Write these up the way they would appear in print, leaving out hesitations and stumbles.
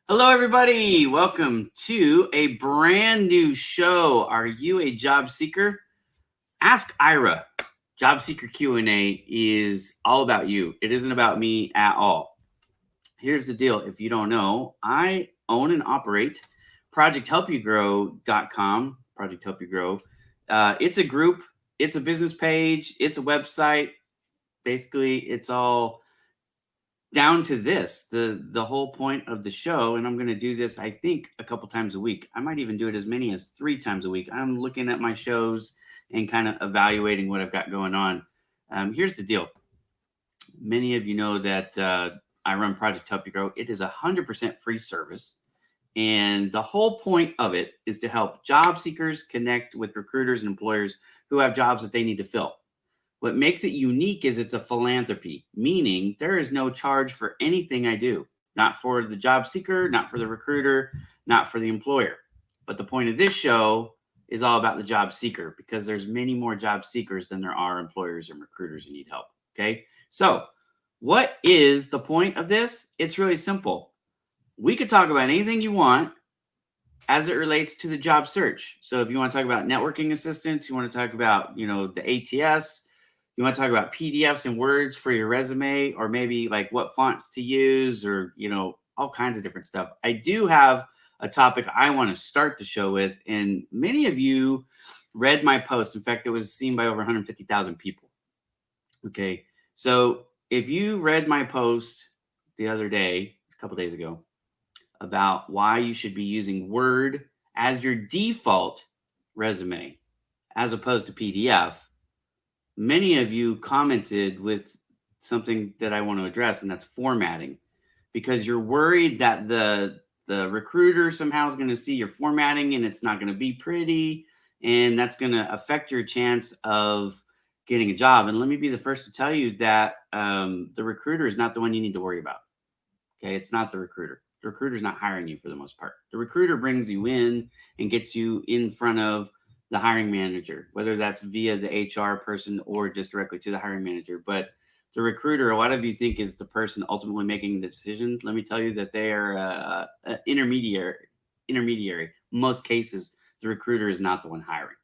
Hello, everybody. Welcome to a brand new show. Are you a job seeker? Ask Ira. Job Seeker Q&A is all about you. It isn't about me at all. Here's the deal. If you don't know, I own and operate ProjectHelpYouGrow.com. Project Help You Grow. It's a group. It's a business page. It's a website. Basically, it's all down to this, the whole point of the show, and I'm going to do this, I think, a couple times a week. I might even do it as many as 3 times a week. I'm looking at my shows and kind of evaluating what I've got going on. Here's the deal. Many of you know that I run Project Help You Grow. It is 100% free service, and the whole point of it is to help job seekers connect with recruiters and employers who have jobs that they need to fill. What makes it unique is it's a philanthropy, meaning there is no charge for anything I do, not for the job seeker, not for the recruiter, not for the employer. But the point of this show is all about the job seeker because there's many more job seekers than there are employers and recruiters who need help. Okay. So what is the point of this? It's really simple. We could talk about anything you want as it relates to the job search. So if you want to talk about networking assistance, you want to talk about, the ATS, you want to talk about PDFs and words for your resume, or maybe like what fonts to use, or, all kinds of different stuff. I do have a topic I want to start the show with, and many of you read my post. In fact, it was seen by over 150,000 people. Okay. So if you read my post the other day, a couple days ago, about why you should be using Word as your default resume, as opposed to PDF, many of you commented with something that I want to address, and that's formatting, because you're worried that the recruiter somehow is going to see your formatting and it's not going to be pretty, and that's going to affect your chance of getting a job. And let me be the first to tell you that the recruiter is not the one you need to worry about. Okay, it's not the recruiter. The recruiter is not hiring you for the most part. The recruiter brings you in and gets you in front of the hiring manager, whether that's via the HR person or just directly to the hiring manager. But the recruiter, a lot of you think, is the person ultimately making the decision. Let me tell you that they are an intermediary. Most cases, the recruiter is not the one hiring.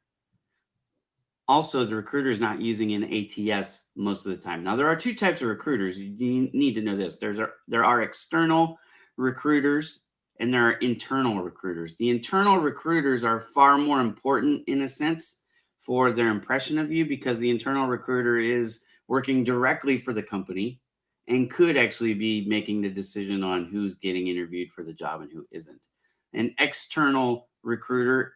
Also, the recruiter is not using an ATS most of the time. Now, there are 2 types of recruiters. You need to know this. There are external recruiters and there are internal recruiters. The internal recruiters are far more important in a sense for their impression of you, because the internal recruiter is working directly for the company and could actually be making the decision on who's getting interviewed for the job and who isn't. An external recruiter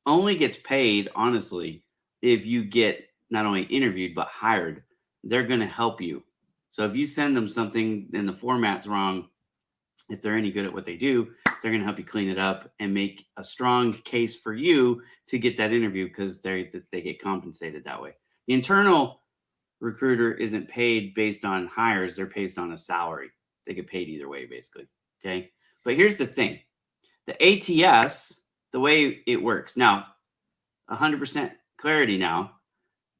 only gets paid, honestly, if you get not only interviewed but hired. They're going to help you. So if you send them something and the format's wrong, if they're any good at what they do, they're going to help you clean it up and make a strong case for you to get that interview, because they get compensated that way. The internal recruiter isn't paid based on hires. They're paid on a salary. They get paid either way, basically. Okay. But here's the thing. The ATS, the way it works now, 100% clarity now,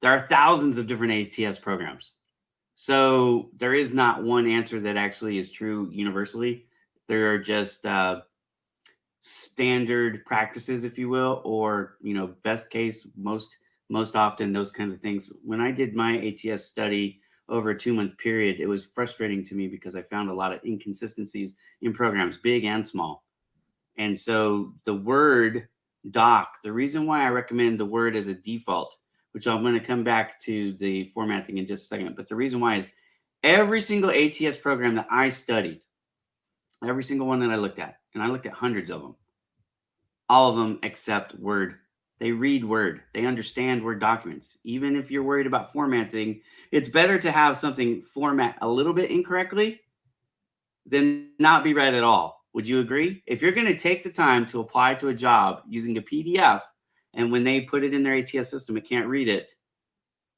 there are thousands of different ATS programs. So there is not one answer that actually is true universally. There are just standard practices, if you will, or, best case, most often, those kinds of things. When I did my ATS study over a 2-month period, it was frustrating to me because I found a lot of inconsistencies in programs, big and small. And so the Word doc, the reason why I recommend the Word as a default, which I'm going to come back to the formatting in just a second, but the reason why is every single ATS program that I studied, every single one that I looked at, and I looked at hundreds of them, all of them except Word They read Word. They understand Word documents. Even if you're worried about formatting, it's better to have something format a little bit incorrectly than not be read at all. Would you agree? If you're going to take the time to apply to a job using a PDF, and when they put it in their ATS system, it can't read it,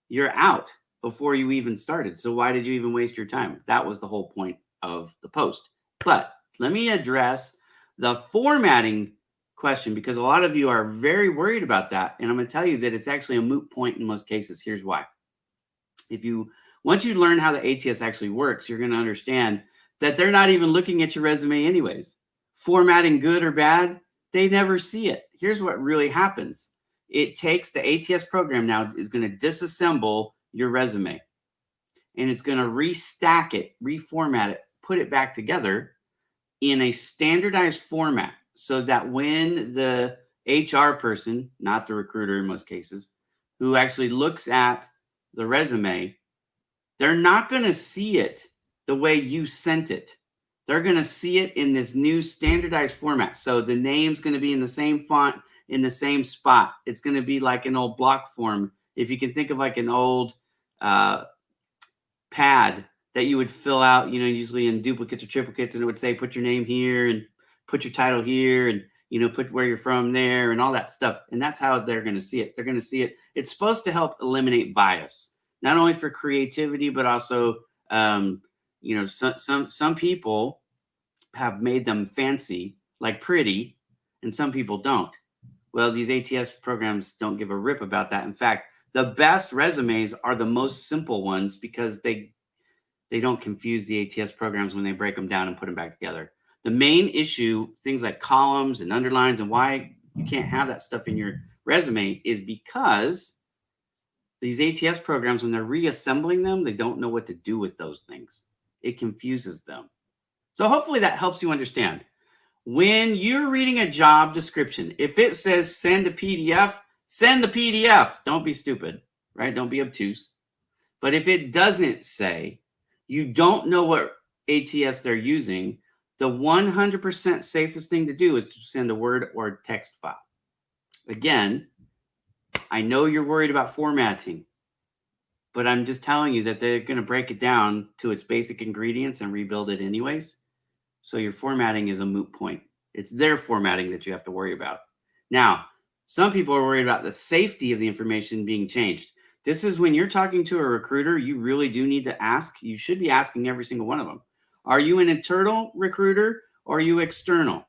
you're out before you even started. So why did you even waste your time? That was the whole point of the post. But let me address the formatting question, because a lot of you are very worried about that. And I'm going to tell you that it's actually a moot point in most cases. Here's why. Once you learn how the ATS actually works, you're going to understand that they're not even looking at your resume anyways. Formatting good or bad, they never see it. Here's what really happens. It takes the ATS program now is going to disassemble your resume, and it's going to restack it, reformat it, put it back together in a standardized format, so that when the HR person, not the recruiter in most cases, who actually looks at the resume, they're not going to see it the way you sent it. They're going to see it in this new standardized format. So the name's going to be in the same font, in the same spot. It's going to be like an old block form. If you can think of like an old pad that you would fill out, usually in duplicates or triplicates, and it would say, put your name here and put your title here and, put where you're from there and all that stuff. And that's how they're going to see it. They're going to see it. It's supposed to help eliminate bias, not only for creativity, but also, some people have made them fancy, like pretty, and some people don't. Well, these ATS programs don't give a rip about that. In fact, the best resumes are the most simple ones, because they don't confuse the ATS programs when they break them down and put them back together. The main issue, things like columns and underlines, and why you can't have that stuff in your resume, is because these ATS programs, when they're reassembling them, they don't know what to do with those things. It confuses them. So hopefully that helps you understand. When you're reading a job description, if it says send a PDF, send the PDF. Don't be stupid, right? Don't be obtuse. But if it doesn't say, you don't know what ATS they're using, the 100% safest thing to do is to send a Word or a text file. Again, I know you're worried about formatting, but I'm just telling you that they're going to break it down to its basic ingredients and rebuild it anyways. So your formatting is a moot point. It's their formatting that you have to worry about. Now, some people are worried about the safety of the information being changed. This is when you're talking to a recruiter, you really do need to ask. You should be asking every single one of them. Are you an internal recruiter or are you external?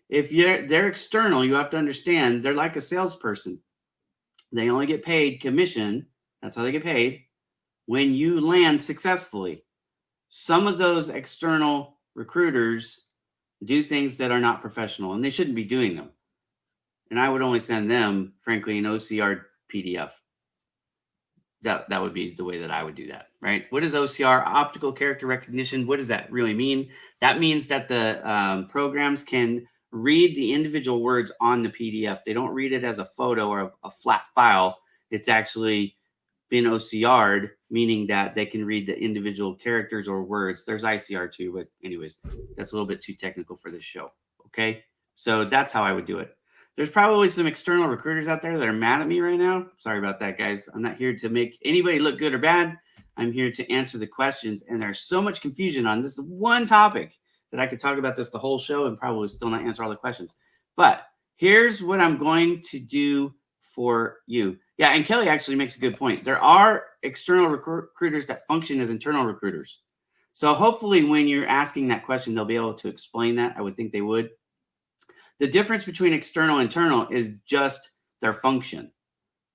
If they're external, you have to understand they're like a salesperson. They only get paid commission. That's how they get paid when you land successfully. Some of those external recruiters do things that are not professional, and they shouldn't be doing them. And I would only send them, frankly, an OCR PDF. That would be the way that I would do that, right? What is OCR? Optical character recognition. What does that really mean? That means that the programs can read the individual words on the PDF. They don't read it as a photo or a flat file. It's actually been OCR'd, meaning that they can read the individual characters or words. There's ICR too, but anyways, that's a little bit too technical for this show, okay? So that's how I would do it. There's probably some external recruiters out there that are mad at me right now. Sorry about that, guys. I'm not here to make anybody look good or bad. I'm here to answer the questions, and there's so much confusion on this one topic that I could talk about this the whole show and probably still not answer all the questions. But here's what I'm going to do for you. Yeah, and Kelly actually makes a good point. There are external recruiters that function as internal recruiters. So hopefully when you're asking that question, they'll be able to explain that. I would think they would. The difference between external and internal is just their function.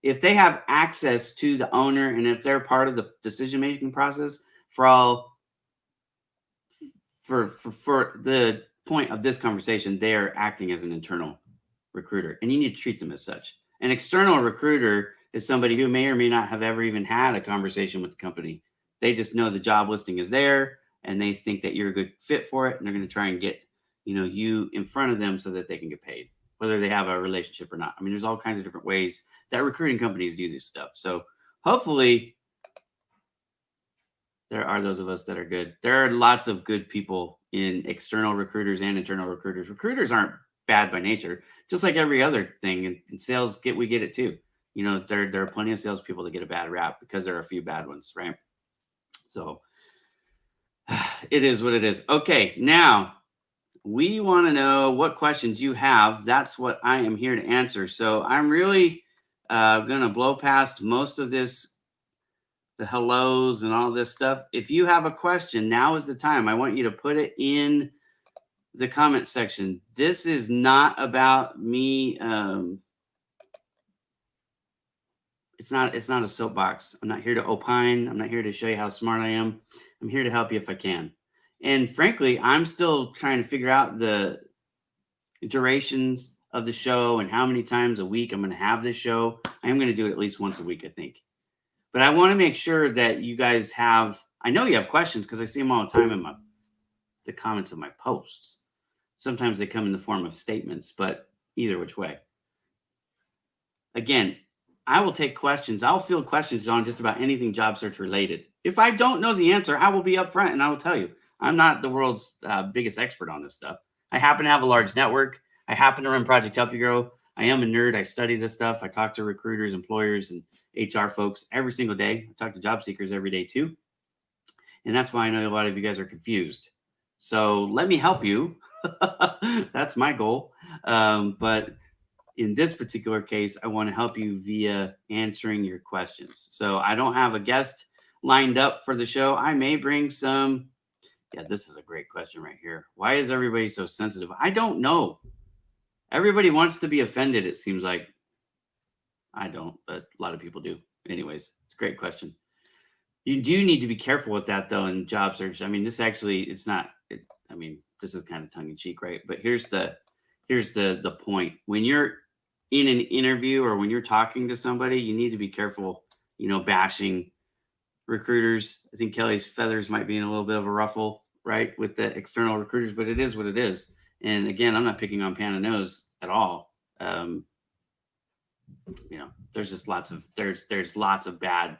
If they have access to the owner and if they're part of the decision-making process for the point of this conversation, they are acting as an internal recruiter, and you need to treat them as such. An external recruiter is somebody who may or may not have ever even had a conversation with the company. They just know the job listing is there, and they think that you're a good fit for it, and they're going to try and get you in front of them so that they can get paid, whether they have a relationship or not. I mean, there's all kinds of different ways that recruiting companies do this stuff. So hopefully there are those of us that are good. There are lots of good people in external recruiters and internal recruiters. Recruiters aren't bad by nature, just like every other thing in sales. We get it too. There are plenty of salespeople that get a bad rap because there are a few bad ones, right? So it is what it is. Okay, now we want to know what questions you have. That's what I am here to answer. So I'm really going to blow past most of this, the hellos and all this stuff. If you have a question, now is the time. I want you to put it in the comment section. This is not about me. It's not a soapbox. I'm not here to opine. I'm not here to show you how smart I am. I'm here to help you if I can. And frankly, I'm still trying to figure out the durations of the show and how many times a week I'm going to have this show. I am going to do it at least once a week, I think. But I want to make sure that you guys have, I know you have questions because I see them all the time in the comments of my posts. Sometimes they come in the form of statements, but either which way. Again, I will take questions. I'll field questions on just about anything job search related. If I don't know the answer, I will be upfront and I will tell you. I'm not the world's biggest expert on this stuff. I happen to have a large network. I happen to run Project Help You Grow. I am a nerd. I study this stuff. I talk to recruiters, employers, and HR folks every single day. I talk to job seekers every day too. And that's why I know a lot of you guys are confused. So let me help you. That's my goal. But in this particular case, I want to help you via answering your questions. So I don't have a guest lined up for the show. I may bring some. Yeah, this is a great question right here. Why is everybody so sensitive? I don't know. Everybody wants to be offended, it seems like. I don't, but a lot of people do. Anyways, it's a great question. You do need to be careful with that, though, in job search. I mean, this actually, it's not, I mean, this is kind of tongue in cheek, right? But here's the point. When you're in an interview or when you're talking to somebody, you need to be careful, bashing recruiters. I think Kelly's feathers might be in a little bit of a ruffle, right, with the external recruiters, but it is what it is. And again, I'm not picking on Pan and Nose at all. There's just lots of bad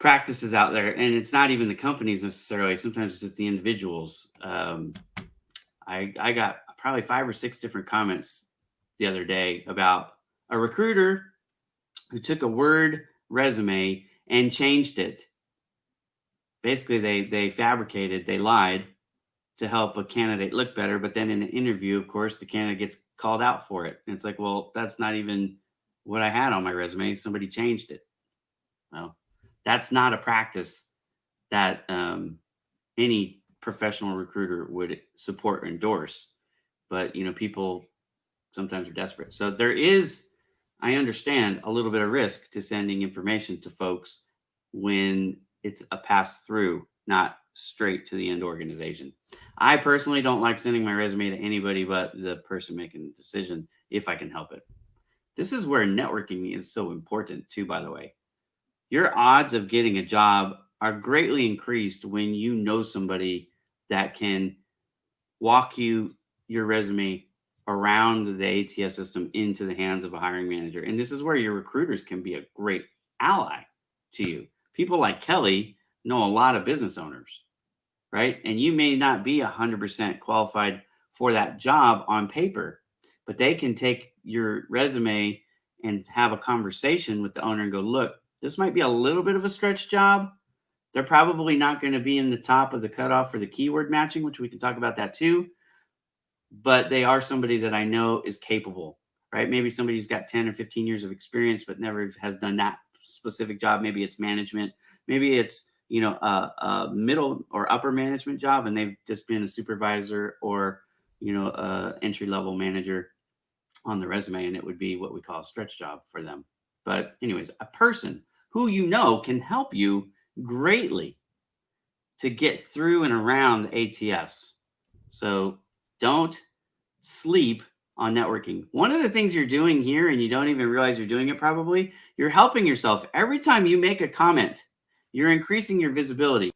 practices out there, and it's not even the companies necessarily. Sometimes it's just the individuals. I got probably 5 or 6 different comments the other day about a recruiter who took a Word resume and changed it. Basically, they fabricated, they lied to help a candidate look better. But then in an interview, of course, the candidate gets called out for it. And it's like, well, that's not even what I had on my resume. Somebody changed it. Well, that's not a practice that any professional recruiter would support or endorse. But, people sometimes are desperate. So there is, I understand, a little bit of risk to sending information to folks when it's a pass through, not straight to the end organization. I personally don't like sending my resume to anybody but the person making the decision if I can help it. This is where networking is so important too, by the way. Your odds of getting a job are greatly increased when you know somebody that can walk your resume around the ATS system into the hands of a hiring manager. And this is where your recruiters can be a great ally to you. People like Kelly know a lot of business owners, right? And you may not be 100% qualified for that job on paper, but they can take your resume and have a conversation with the owner and go, look, this might be a little bit of a stretch job. They're probably not going to be in the top of the cutoff for the keyword matching, which we can talk about that too. But they are somebody that I know is capable, right? Maybe somebody who's got 10 or 15 years of experience, but never has done that specific job. Maybe it's management. Maybe it's, a middle or upper management job, and they've just been a supervisor or, entry-level manager on the resume, and it would be what we call a stretch job for them. But anyways, a person who can help you greatly to get through and around the ATS. So don't sleep on networking. One of the things you're doing here, and you don't even realize you're doing it probably, you're helping yourself. Every time you make a comment, you're increasing your visibility.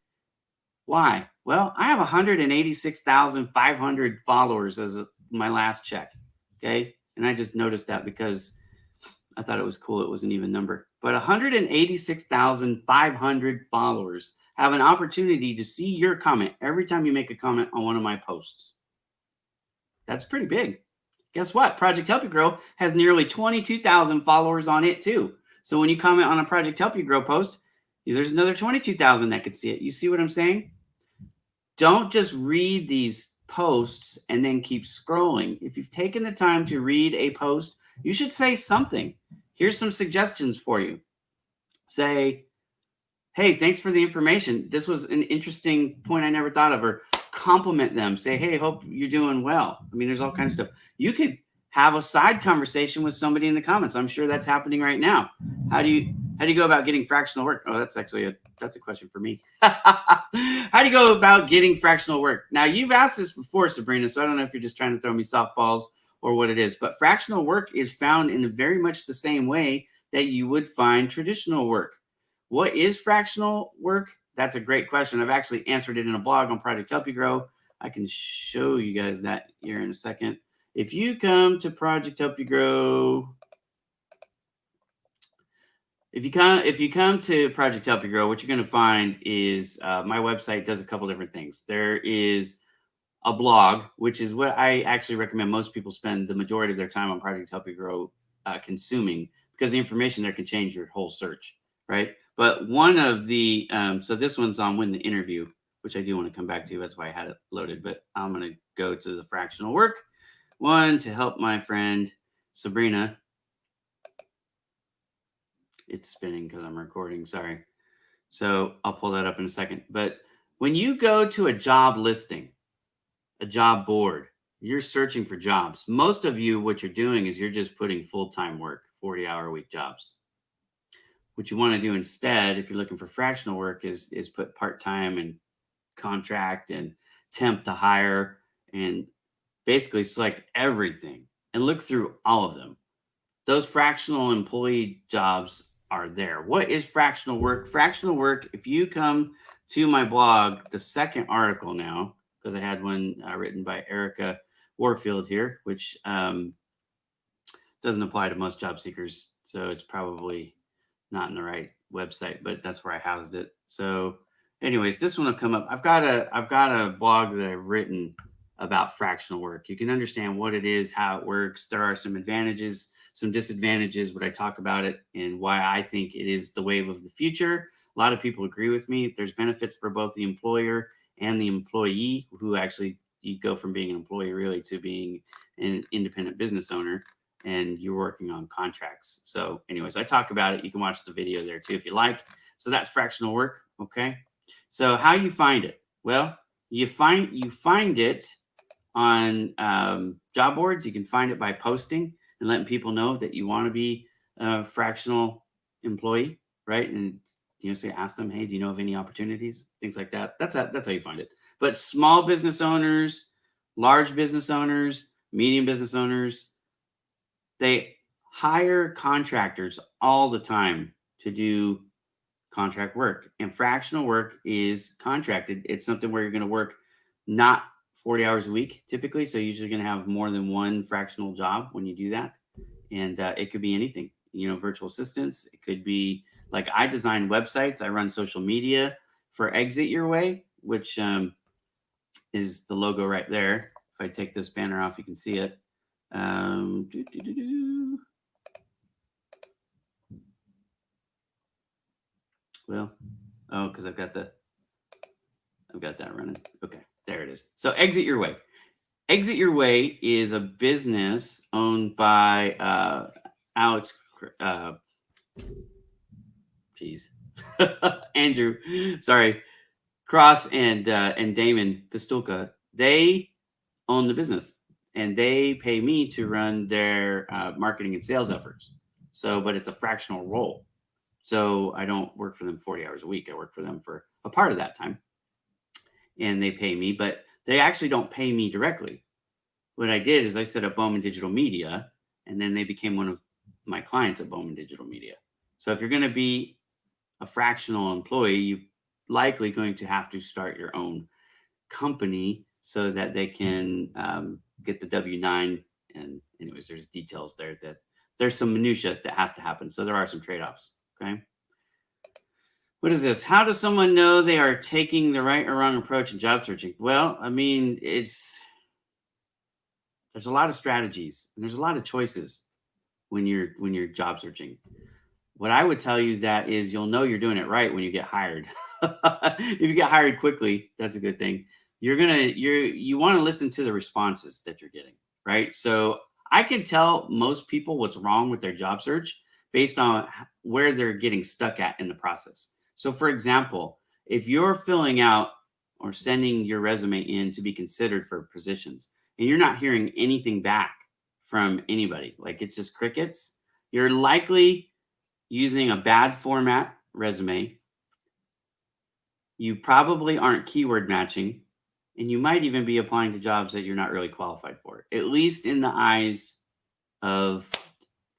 Why? Well, I have 186,500 followers as of my last check. Okay. And I just noticed that because I thought it was cool. It was an even number. But 186,500 followers have an opportunity to see your comment every time you make a comment on one of my posts. That's pretty big. Guess what? Project Help You Grow has nearly 22,000 followers on it too. So when you comment on a Project Help You Grow post, there's another 22,000 that could see it. You see what I'm saying? Don't just read these posts and then keep scrolling. If you've taken the time to read a post, you should say something. Here's some suggestions for you. Say, hey, thanks for the information. This was an interesting point I never thought of. Or compliment them. Say, hey, hope you're doing well. I mean, there's all kinds of stuff. You could have a side conversation with somebody in the comments. I'm sure that's happening right now. How do you go about getting fractional work? Oh, that's actually that's a question for me. How do you go about getting fractional work? Now, you've asked this before, Sabrina, so I don't know if you're just trying to throw me softballs or what it is, but fractional work is found in very much the same way that you would find traditional work. What is fractional work? That's a great question. I've actually answered it in a blog on Project Help You Grow. I can show you guys that here in a second. If you come to Project Help You Grow, if you come to Project Help You Grow, what you're going to find is my website does a couple different things. There is a blog, which is what I actually recommend most people spend the majority of their time on Project Help You Grow consuming, because the information there can change your whole search, right? But one of the, so this one's on Win the Interview, which I do want to come back to. That's why I had it loaded. But I'm going to go to the fractional work one to help my friend Sabrina. It's spinning because I'm recording. Sorry. So I'll pull that up in a second. But when you go to a job listing, a job board, you're searching for jobs. Most of you, what you're doing is you're just putting full-time work, 40-hour-a-week jobs. What you want to do instead, if you're looking for fractional work, is put part-time and contract and temp to hire, and basically select everything and look through all of them. Those fractional employee jobs are there. What is fractional work? Fractional work, if you come to my blog, the second article now, because I had one written by Erica Warfield here, which doesn't apply to most job seekers, so it's probably not in the right website, but that's where I housed it. So anyways, this one will come up. I've got a blog that I've written about fractional work. You can understand what it is, how it works. There are some advantages, some disadvantages, but I talk about it and why I think it is the wave of the future. A lot of people agree with me. There's benefits for both the employer and the employee, who actually, you go from being an employee really to being an independent business owner, and you're working on contracts. So anyways, I talk about it. You can watch the video there too if you like. So that's fractional work. Okay. So how you find it? Well, you find it on job boards. You can find it by posting and letting people know that you want to be a fractional employee, right? And so ask them, hey, do you know of any opportunities? Things like that. That's how you find it. But small business owners, large business owners, medium business owners, they hire contractors all the time to do contract work. And fractional work is contracted. It's something where you're going to work not 40 hours a week typically. So you're usually going to have more than one fractional job when you do that. And it could be anything, virtual assistants. It could be like, I design websites. I run social media for Exit Your Way, which is the logo right there. If I take this banner off, you can see it. Well, because I've got that running. Okay, there it is. So Exit Your Way. Exit Your Way is a business owned by Alex. Andrew. Sorry, Cross and Damon Pistulka. They own the business, and they pay me to run their marketing and sales efforts. So, but it's a fractional role. So I don't work for them 40 hours a week. I work for them for a part of that time, and they pay me, but they actually don't pay me directly. What I did is I set up Bowman Digital Media, and then they became one of my clients at Bowman Digital Media. So if you're going to be a fractional employee, you're likely going to have to start your own company so that they can get the W-9. And anyways, there's details there that there's some minutia that has to happen. So there are some trade-offs. Okay. What is this? How does someone know they are taking the right or wrong approach in job searching? Well, I mean, there's There's a lot of strategies and there's a lot of choices when you're job searching. What I would tell you that is you'll know you're doing it right when you get hired. If you get hired quickly, that's a good thing. You want to listen to the responses that you're getting, right? So I can tell most people what's wrong with their job search based on where they're getting stuck at in the process. So for example, if you're filling out or sending your resume in to be considered for positions and you're not hearing anything back from anybody, like it's just crickets, you're likely using a bad format resume. You probably aren't keyword matching, and you might even be applying to jobs that you're not really qualified for, at least in the eyes of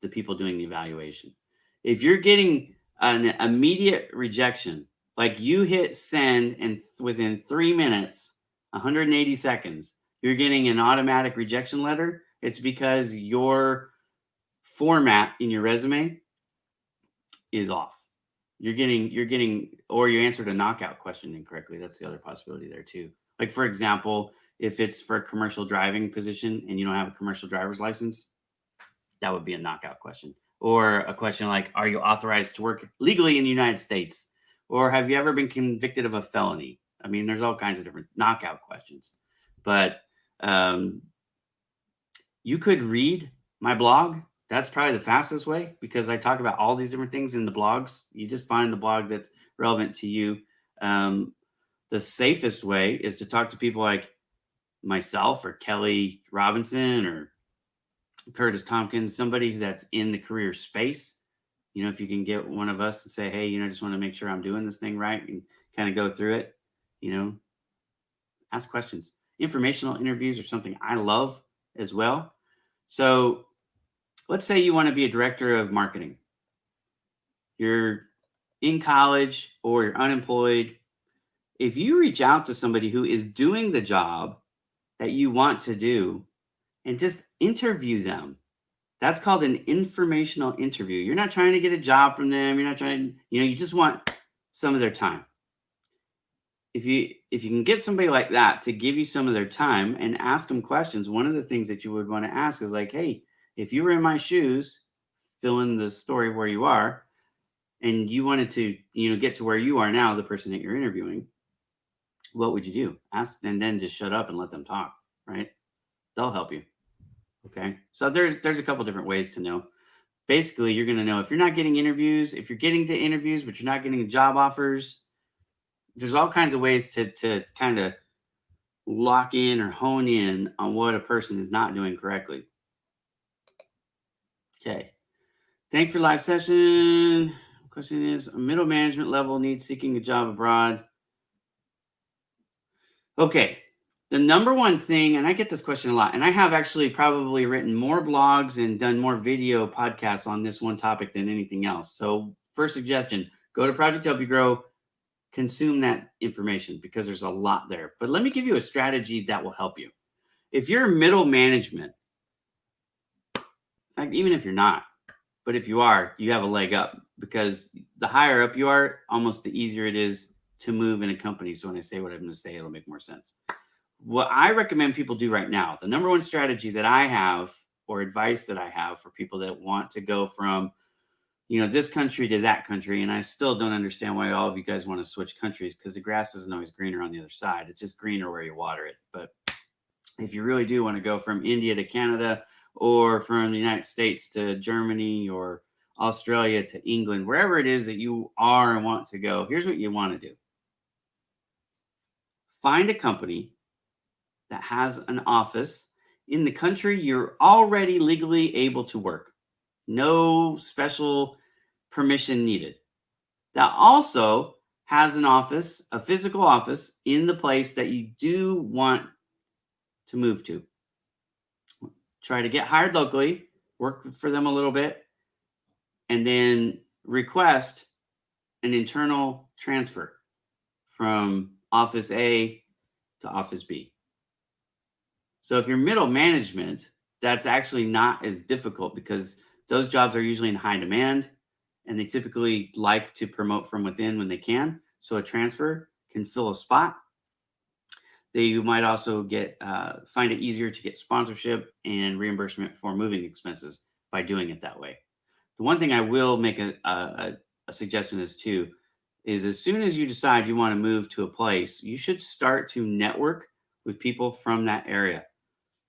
the people doing the evaluation. If you're getting an immediate rejection, like you hit send and within 3 minutes, 180 seconds, you're getting an automatic rejection letter, it's because your format in your resume is off. Or you answered a knockout question incorrectly. That's the other possibility there too. Like for example, if it's for a commercial driving position and you don't have a commercial driver's license, that would be a knockout question. Or a question like, are you authorized to work legally in the United States? Or have you ever been convicted of a felony? I mean, there's all kinds of different knockout questions. But you could read my blog. That's probably the fastest way because I talk about all these different things in the blogs. You just find the blog that's relevant to you. The safest way is to talk to people like myself or Kelly Robinson or Curtis Tompkins, somebody that's in the career space. You know, if you can get one of us and say, hey, I just want to make sure I'm doing this thing right and kind of go through it, ask questions. Informational interviews are something I love as well. So let's say you want to be a director of marketing. You're in college or you're unemployed. If you reach out to somebody who is doing the job that you want to do and just interview them, that's called an informational interview. You're not trying to get a job from them. You're not trying, you just want some of their time. If you can get somebody like that to give you some of their time and ask them questions, one of the things that you would want to ask is like, hey, if you were in my shoes, fill in the story of where you are, and you wanted to, get to where you are now, the person that you're interviewing, what would you do? Ask, and then just shut up and let them talk, right? They'll help you. Okay. So there's a couple different ways to know. Basically, you're going to know if you're not getting interviews, if you're getting to interviews, but you're not getting job offers. There's all kinds of ways to kind of lock in or hone in on what a person is not doing correctly. Okay. Thank you for live session. Question is, a middle management level needs seeking a job abroad. Okay. The number one thing, and I get this question a lot, and I have actually probably written more blogs and done more video podcasts on this one topic than anything else. So first suggestion, go to Project Help You Grow, consume that information because there's a lot there. But let me give you a strategy that will help you. If you're middle management, in fact, even if you're not, but if you are, you have a leg up because the higher up you are, almost the easier it is to move in a company. So when I say what I'm going to say, it'll make more sense. What I recommend people do right now, the number one strategy that I have or advice that I have for people that want to go from, this country to that country, and I still don't understand why all of you guys want to switch countries because the grass isn't always greener on the other side. It's just greener where you water it. But if you really do want to go from India to Canada or from the United States to Germany or Australia to England, wherever it is that you are and want to go, here's what you want to do. Find a company that has an office in the country you're already legally able to work. No special permission needed. That also has an office, a physical office in the place that you do want to move to. Try to get hired locally, work for them a little bit, and then request an internal transfer from office A to office B. So if you're middle management, that's actually not as difficult because those jobs are usually in high demand and they typically like to promote from within when they can. So a transfer can fill a spot. You might also find it easier to get sponsorship and reimbursement for moving expenses by doing it that way. The one thing I will make a suggestion as too is as soon as you decide you want to move to a place, you should start to network with people from that area.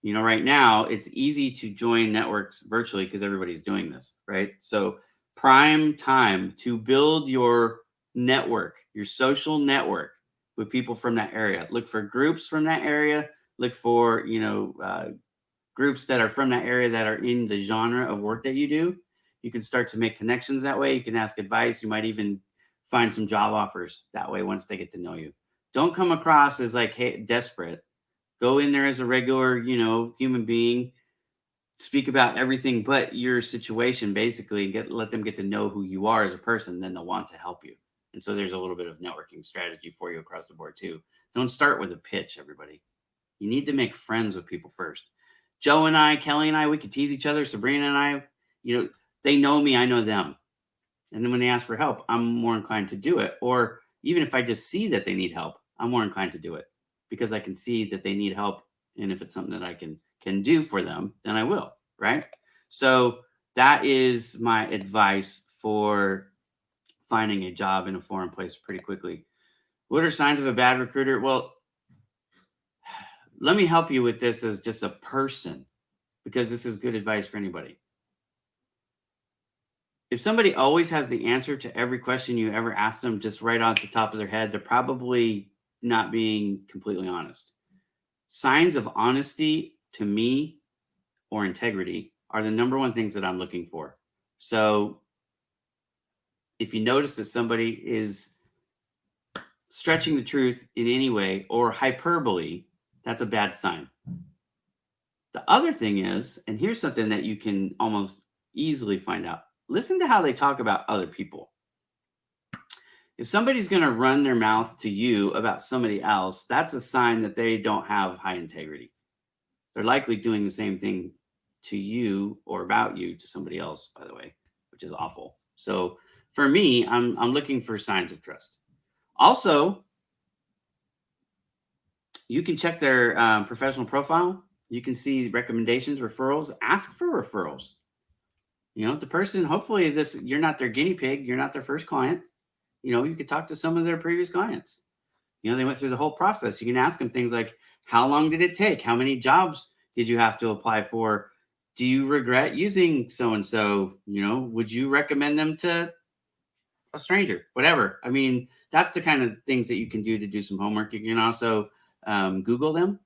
Right now it's easy to join networks virtually because everybody's doing this, right? So prime time to build your network, your social network with people from that area. Look for groups from that area. Look for, groups that are from that area that are in the genre of work that you do. You can start to make connections that way. You can ask advice. You might even find some job offers that way once they get to know you. Don't come across as like, hey, desperate. Go in there as a regular, human being. Speak about everything but your situation, basically, and let them get to know who you are as a person. Then they'll want to help you. And so there's a little bit of networking strategy for you across the board too. Don't start with a pitch, everybody. You need to make friends with people first. Joe and I, Kelly and I, we could tease each other. Sabrina and I, they know me, I know them. And then when they ask for help, I'm more inclined to do it. Or even if I just see that they need help, I'm more inclined to do it because I can see that they need help. And if it's something that I can do for them, then I will, right? So that is my advice for finding a job in a foreign place pretty quickly. What are signs of a bad recruiter? Well, let me help you with this as just a person, because this is good advice for anybody. If somebody always has the answer to every question you ever ask them just right off the top of their head, they're probably not being completely honest. Signs of honesty to me, or integrity, are the number one things that I'm looking for. So if you notice that somebody is stretching the truth in any way or hyperbole, that's a bad sign. The other thing is, and here's something that you can almost easily find out. Listen to how they talk about other people. If somebody's going to run their mouth to you about somebody else, that's a sign that they don't have high integrity. They're likely doing the same thing to you or about you to somebody else, by the way, which is awful. So for me, I'm looking for signs of trust. Also, you can check their professional profile. You can see recommendations, referrals. Ask for referrals. The person, hopefully you're not their guinea pig. You're not their first client. You could talk to some of their previous clients. They went through the whole process. You can ask them things like, how long did it take? How many jobs did you have to apply for? Do you regret using so-and-so? Would you recommend them to a stranger? Whatever. I mean, that's the kind of things that you can do to do some homework. You can also Google them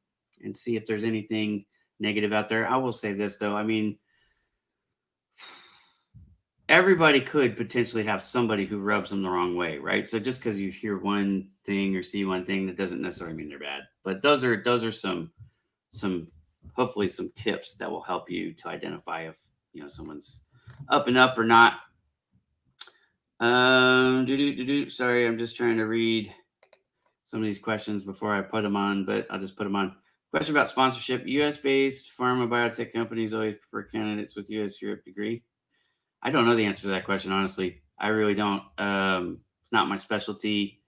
and see if there's anything negative out there. I will say this, though. I mean, everybody could potentially have somebody who rubs them the wrong way, right? So just because you hear one thing or see one thing, that doesn't necessarily mean they're bad. But those are some hopefully some tips that will help you to identify if someone's up and up or not. Sorry, I'm just trying to read some of these questions before I put them on, but I'll just put them on. Question about sponsorship. US-based pharma biotech companies always prefer candidates with US Europe degree. I don't know the answer to that question, honestly. I really don't. It's not my specialty.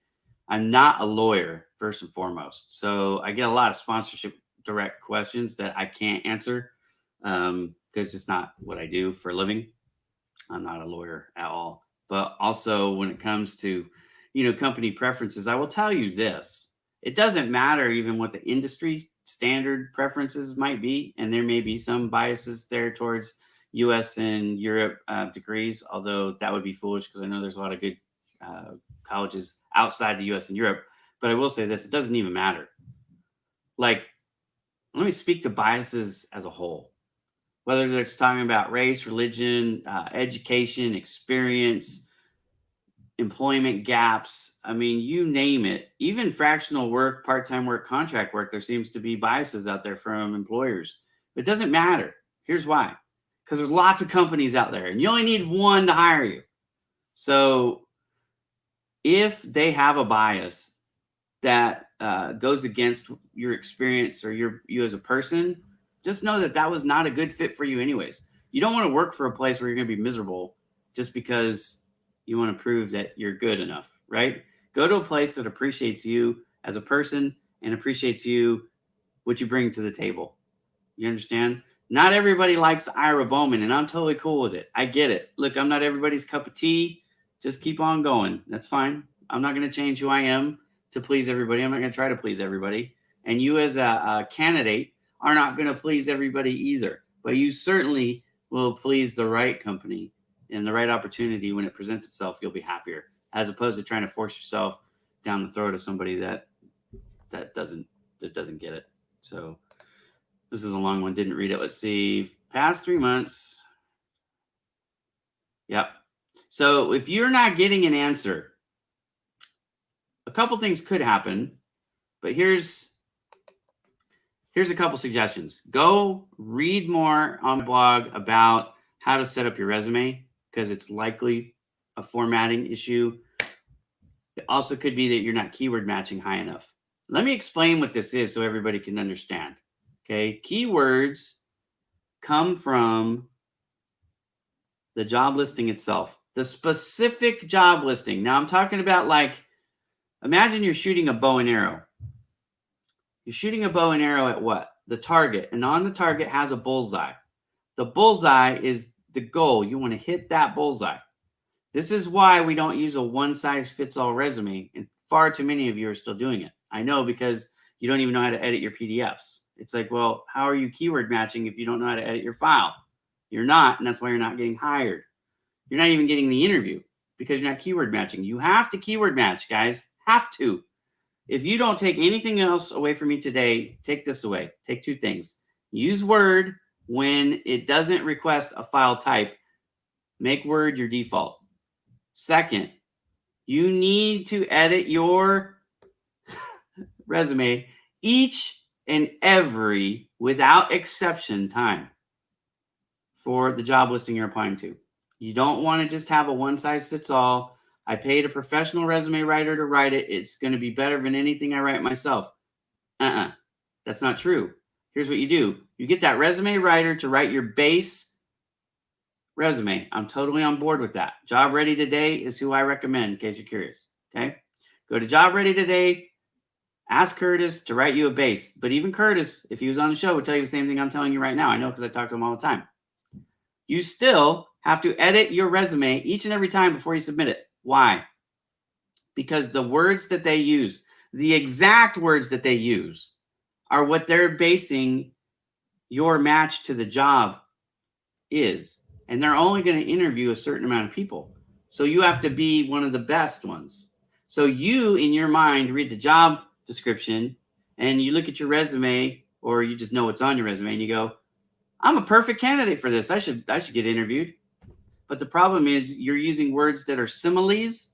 I'm not a lawyer, first and foremost. So I get a lot of sponsorship direct questions that I can't answer because it's just not what I do for a living. I'm not a lawyer at all. But also when it comes to, company preferences, I will tell you this. It doesn't matter even what the industry standard preferences might be. And there may be some biases there towards US and Europe degrees, although that would be foolish because I know there's a lot of good colleges outside the US and Europe. But I will say this, it doesn't even matter. Like, let me speak to biases as a whole. Whether it's talking about race, religion, education, experience, employment gaps, I mean, you name it. Even fractional work, part-time work, contract work, there seems to be biases out there from employers. But it doesn't matter. Here's why. Because there's lots of companies out there, and you only need one to hire you. So if they have a bias that goes against your experience or you as a person, just know that was not a good fit for you anyways. You don't want to work for a place where you're going to be miserable just because you want to prove that you're good enough, right? Go to a place that appreciates you as a person and appreciates what you bring to the table. You understand? Not everybody likes Ira Bowman, and I'm totally cool with it. I get it. Look, I'm not everybody's cup of tea. Just keep on going. That's fine. I'm not going to change who I am to please everybody. I'm not going to try to please everybody. And you as a candidate are not going to please everybody either. But you certainly will please the right company and the right opportunity when it presents itself. You'll be happier, as opposed to trying to force yourself down the throat of somebody that doesn't get it. So this is a long one. Didn't read it. Let's see. Past 3 months. Yep. So if you're not getting an answer, a couple things could happen, but here's a couple suggestions. Go read more on the blog about how to set up your resume, because it's likely a formatting issue. It also could be that you're not keyword matching high enough. Let me explain what this is so everybody can understand. Okay, keywords come from the job listing itself, the specific job listing. Now I'm talking about, like, imagine you're shooting a bow and arrow. You're shooting a bow and arrow at what? The target. And on the target has a bullseye. The bullseye is the goal. You want to hit that bullseye. This is why we don't use a one-size-fits-all resume, and far too many of you are still doing it. I know, because you don't even know how to edit your PDFs. It's like, well, how are you keyword matching if you don't know how to edit your file? You're not, and that's why you're not getting hired. You're not even getting the interview because you're not keyword matching. You have to keyword match, guys. Have to. If you don't take anything else away from me today, take this away. Take two things. Use Word when it doesn't request a file type. Make Word your default. Second, you need to edit your resume each and every, without exception, time for the job listing you're applying to. You don't want to just have a one-size-fits-all. I paid a professional resume writer to write it. It's going to be better than anything I write myself. That's not true. Here's what you do. You get that resume writer to write your base resume. I'm totally on board with that. Job Ready Today is who I recommend, in case you're curious. Okay? Go to Job Ready Today. Ask Curtis to write you a base. But even Curtis, if he was on the show, would tell you the same thing I'm telling you right now. I know, because I talk to him all the time. You still have to edit your resume each and every time before you submit it. Why? Because the words that they use, the exact words that they use, are what they're basing your match to the job is. And they're only going to interview a certain amount of people. So you have to be one of the best ones. So you, in your mind, read the job description and you look at your resume, or you just know what's on your resume, and you go, I'm a perfect candidate for this. I should get interviewed. But the problem is you're using words that are similes.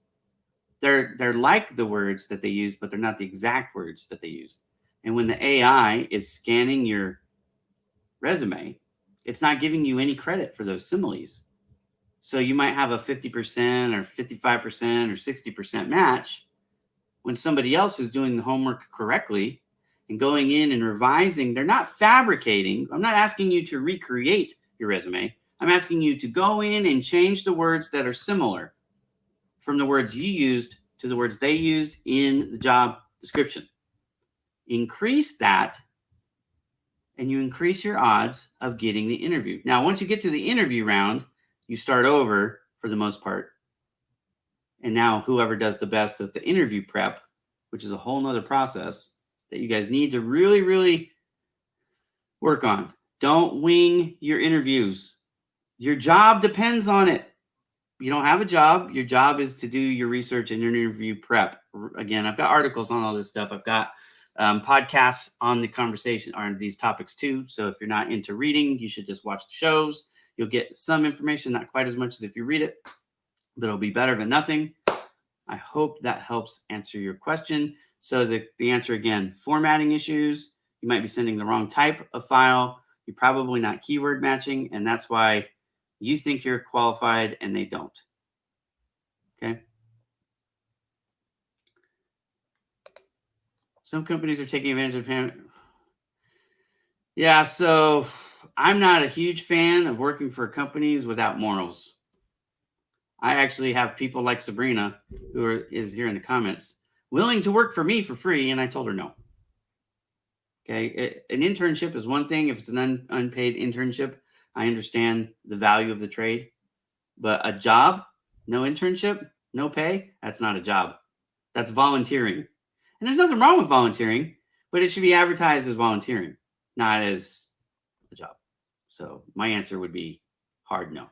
They're like the words that they use, but they're not the exact words that they use. And when the AI is scanning your resume, it's not giving you any credit for those similes. So you might have a 50% or 55% or 60% match when somebody else is doing the homework correctly and going in and revising. They're not fabricating. I'm not asking you to recreate your resume. I'm asking you to go in and change the words that are similar from the words you used to the words they used in the job description. Increase that, and you increase your odds of getting the interview. Now, once you get to the interview round, you start over for the most part. And now whoever does the best at the interview prep, which is a whole nother process that you guys need to really, really work on. Don't wing your interviews. Your job depends on it. You don't have a job. Your job is to do your research and your interview prep. Again, I've got articles on all this stuff. I've got podcasts on the conversation on these topics too. So if you're not into reading, you should just watch the shows. You'll get some information, not quite as much as if you read it, but it'll be better than nothing. I hope that helps answer your question. So the answer again, formatting issues. You might be sending the wrong type of file. You're probably not keyword matching, and that's why you think you're qualified and they don't. Okay. Some companies are taking advantage of payment. Yeah, so I'm not a huge fan of working for companies without morals. I actually have people like Sabrina, who is here in the comments, willing to work for me for free, and I told her no. Okay. An internship is one thing. If it's an unpaid internship, I understand the value of the trade. But a job, no internship, no pay, that's not a job. That's volunteering. And there's nothing wrong with volunteering, but it should be advertised as volunteering, not as a job. So my answer would be hard no.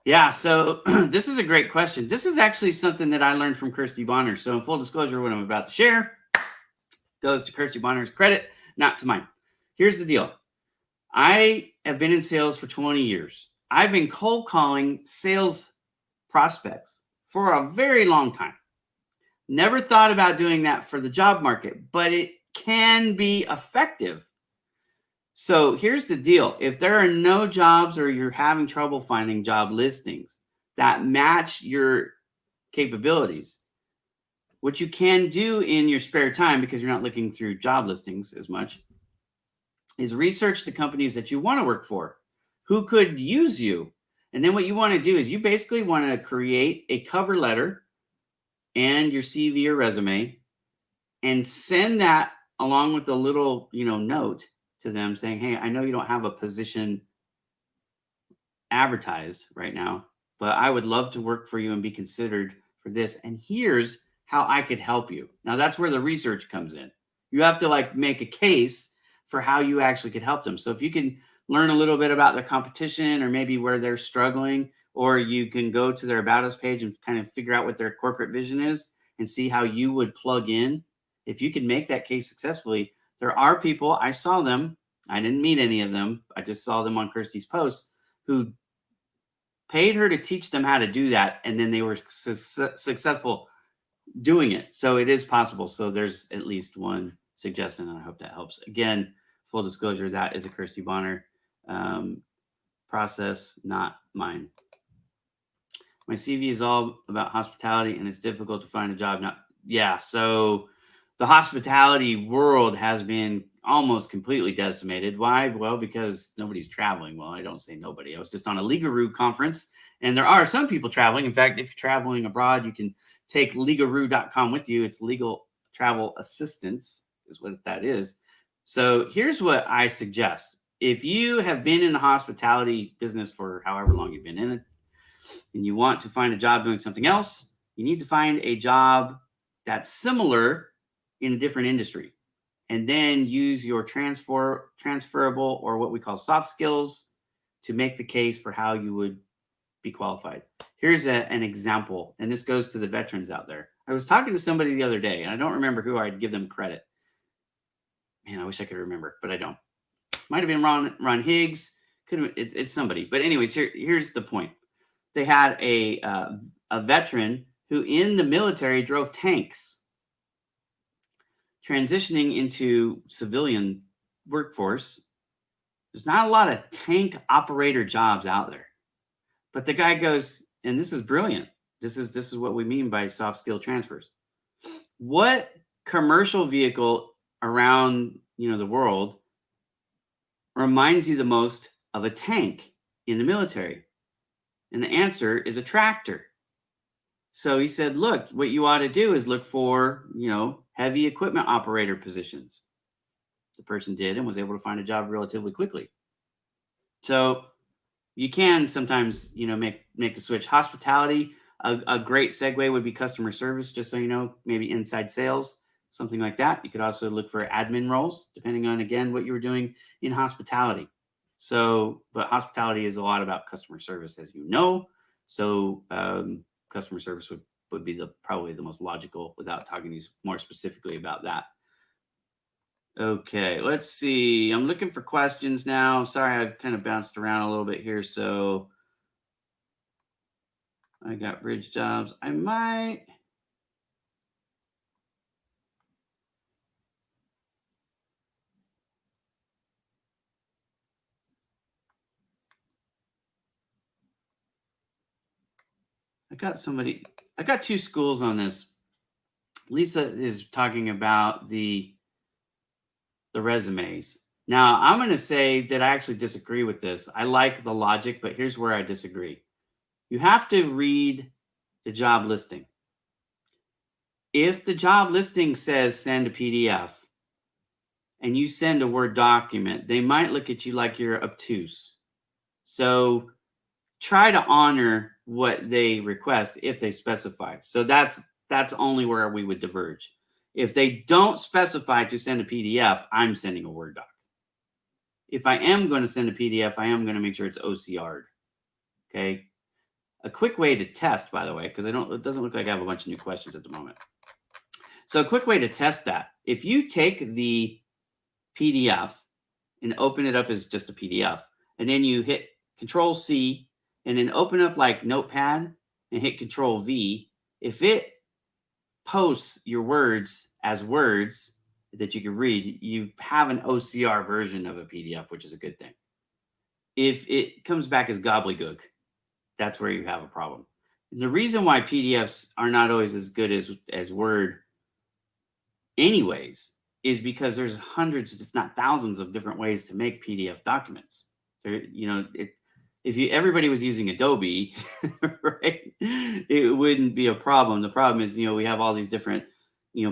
Yeah, so this is a great question. This is actually something that I learned from Kirsty Bonner. So in full disclosure, what I'm about to share goes to Kirsty Bonner's credit, not to mine. Here's the deal. I have been in sales for 20 years. I've been cold calling sales prospects for a very long time. Never thought about doing that for the job market, but it can be effective. So here's the deal. If there are no jobs or you're having trouble finding job listings that match your capabilities, what you can do in your spare time, because you're not looking through job listings as much, is research the companies that you want to work for, who could use you. And then what you want to do is you basically want to create a cover letter and your CV or resume and send that along with a little, note to them saying, hey, I know you don't have a position advertised right now, but I would love to work for you and be considered for this. And here's how I could help you. Now that's where the research comes in. You have to make a case for how you actually could help them. So if you can learn a little bit about their competition or maybe where they're struggling, or you can go to their About Us page and kind of figure out what their corporate vision is and see how you would plug in. If you can make that case successfully, there are people, I saw them, I didn't meet any of them, I just saw them on Kirsty's posts, who paid her to teach them how to do that, and then they were successful doing it. So it is possible. So there's at least one suggestion, and I hope that helps. Again, full disclosure, that is a Kirsty Bonner process, not mine. My CV is all about hospitality, and it's difficult to find a job now. Yeah, so the hospitality world has been almost completely decimated. Why? Well, because nobody's traveling. Well, I don't say nobody. I was just on a Ligaroo conference, and there are some people traveling. In fact, if you're traveling abroad, you can take ligaroo.com with you. It's legal travel assistance is what that is. So here's what I suggest. If you have been in the hospitality business for however long you've been in it, and you want to find a job doing something else, you need to find a job that's similar in a different industry, and then use your transferable, or what we call soft skills, to make the case for how you would be qualified. Here's an example, and this goes to the veterans out there. I was talking to somebody the other day, and I don't remember who. I'd give them credit. Man, I wish I could remember, but I don't. Might have been Ron Higgs. Could have. It's somebody. But anyways, here's the point. They had a veteran who in the military drove tanks, transitioning into civilian workforce. There's not a lot of tank operator jobs out there, but the guy goes, and this is brilliant. This is what we mean by soft skill transfers. What commercial vehicle around the world reminds you the most of a tank in the military? And the answer is a tractor. So he said, look, what you ought to do is look for, heavy equipment operator positions. The person did and was able to find a job relatively quickly. So you can sometimes, make the switch. Hospitality, a great segue would be customer service, just so you know, maybe inside sales, something like that. You could also look for admin roles, depending on, again, what you were doing in hospitality. So, but hospitality is a lot about customer service, as you know. So customer service would be probably the most logical, without talking to you more specifically about that. Okay, let's see. I'm looking for questions now. Sorry, I've kind of bounced around a little bit here. So I got bridge jobs. I got two schools on this. Lisa is talking about the resumes. Now, I'm going to say that I actually disagree with this. I like the logic, but here's where I disagree. You have to read the job listing. If the job listing says send a PDF and you send a Word document, they might look at you like you're obtuse. So try to honor what they request if they specify. So that's only where we would diverge. If they don't specify to send a PDF, I'm sending a Word doc. If I am going to send a PDF, I am going to make sure it's OCR'd. Okay. A quick way to test, by the way, because it doesn't look like I have a bunch of new questions at the moment. So a quick way to test that. If you take the PDF and open it up as just a PDF, and then you hit Control C and then open up like Notepad and hit Control V, if it posts your words as words that you can read, you have an OCR version of a PDF, which is a good thing. If it comes back as gobbledygook, that's where you have a problem. And the reason why PDFs are not always as good as Word anyways is because there's hundreds, if not thousands, of different ways to make PDF documents. There, if everybody was using Adobe, right, it wouldn't be a problem. The problem is, we have all these different,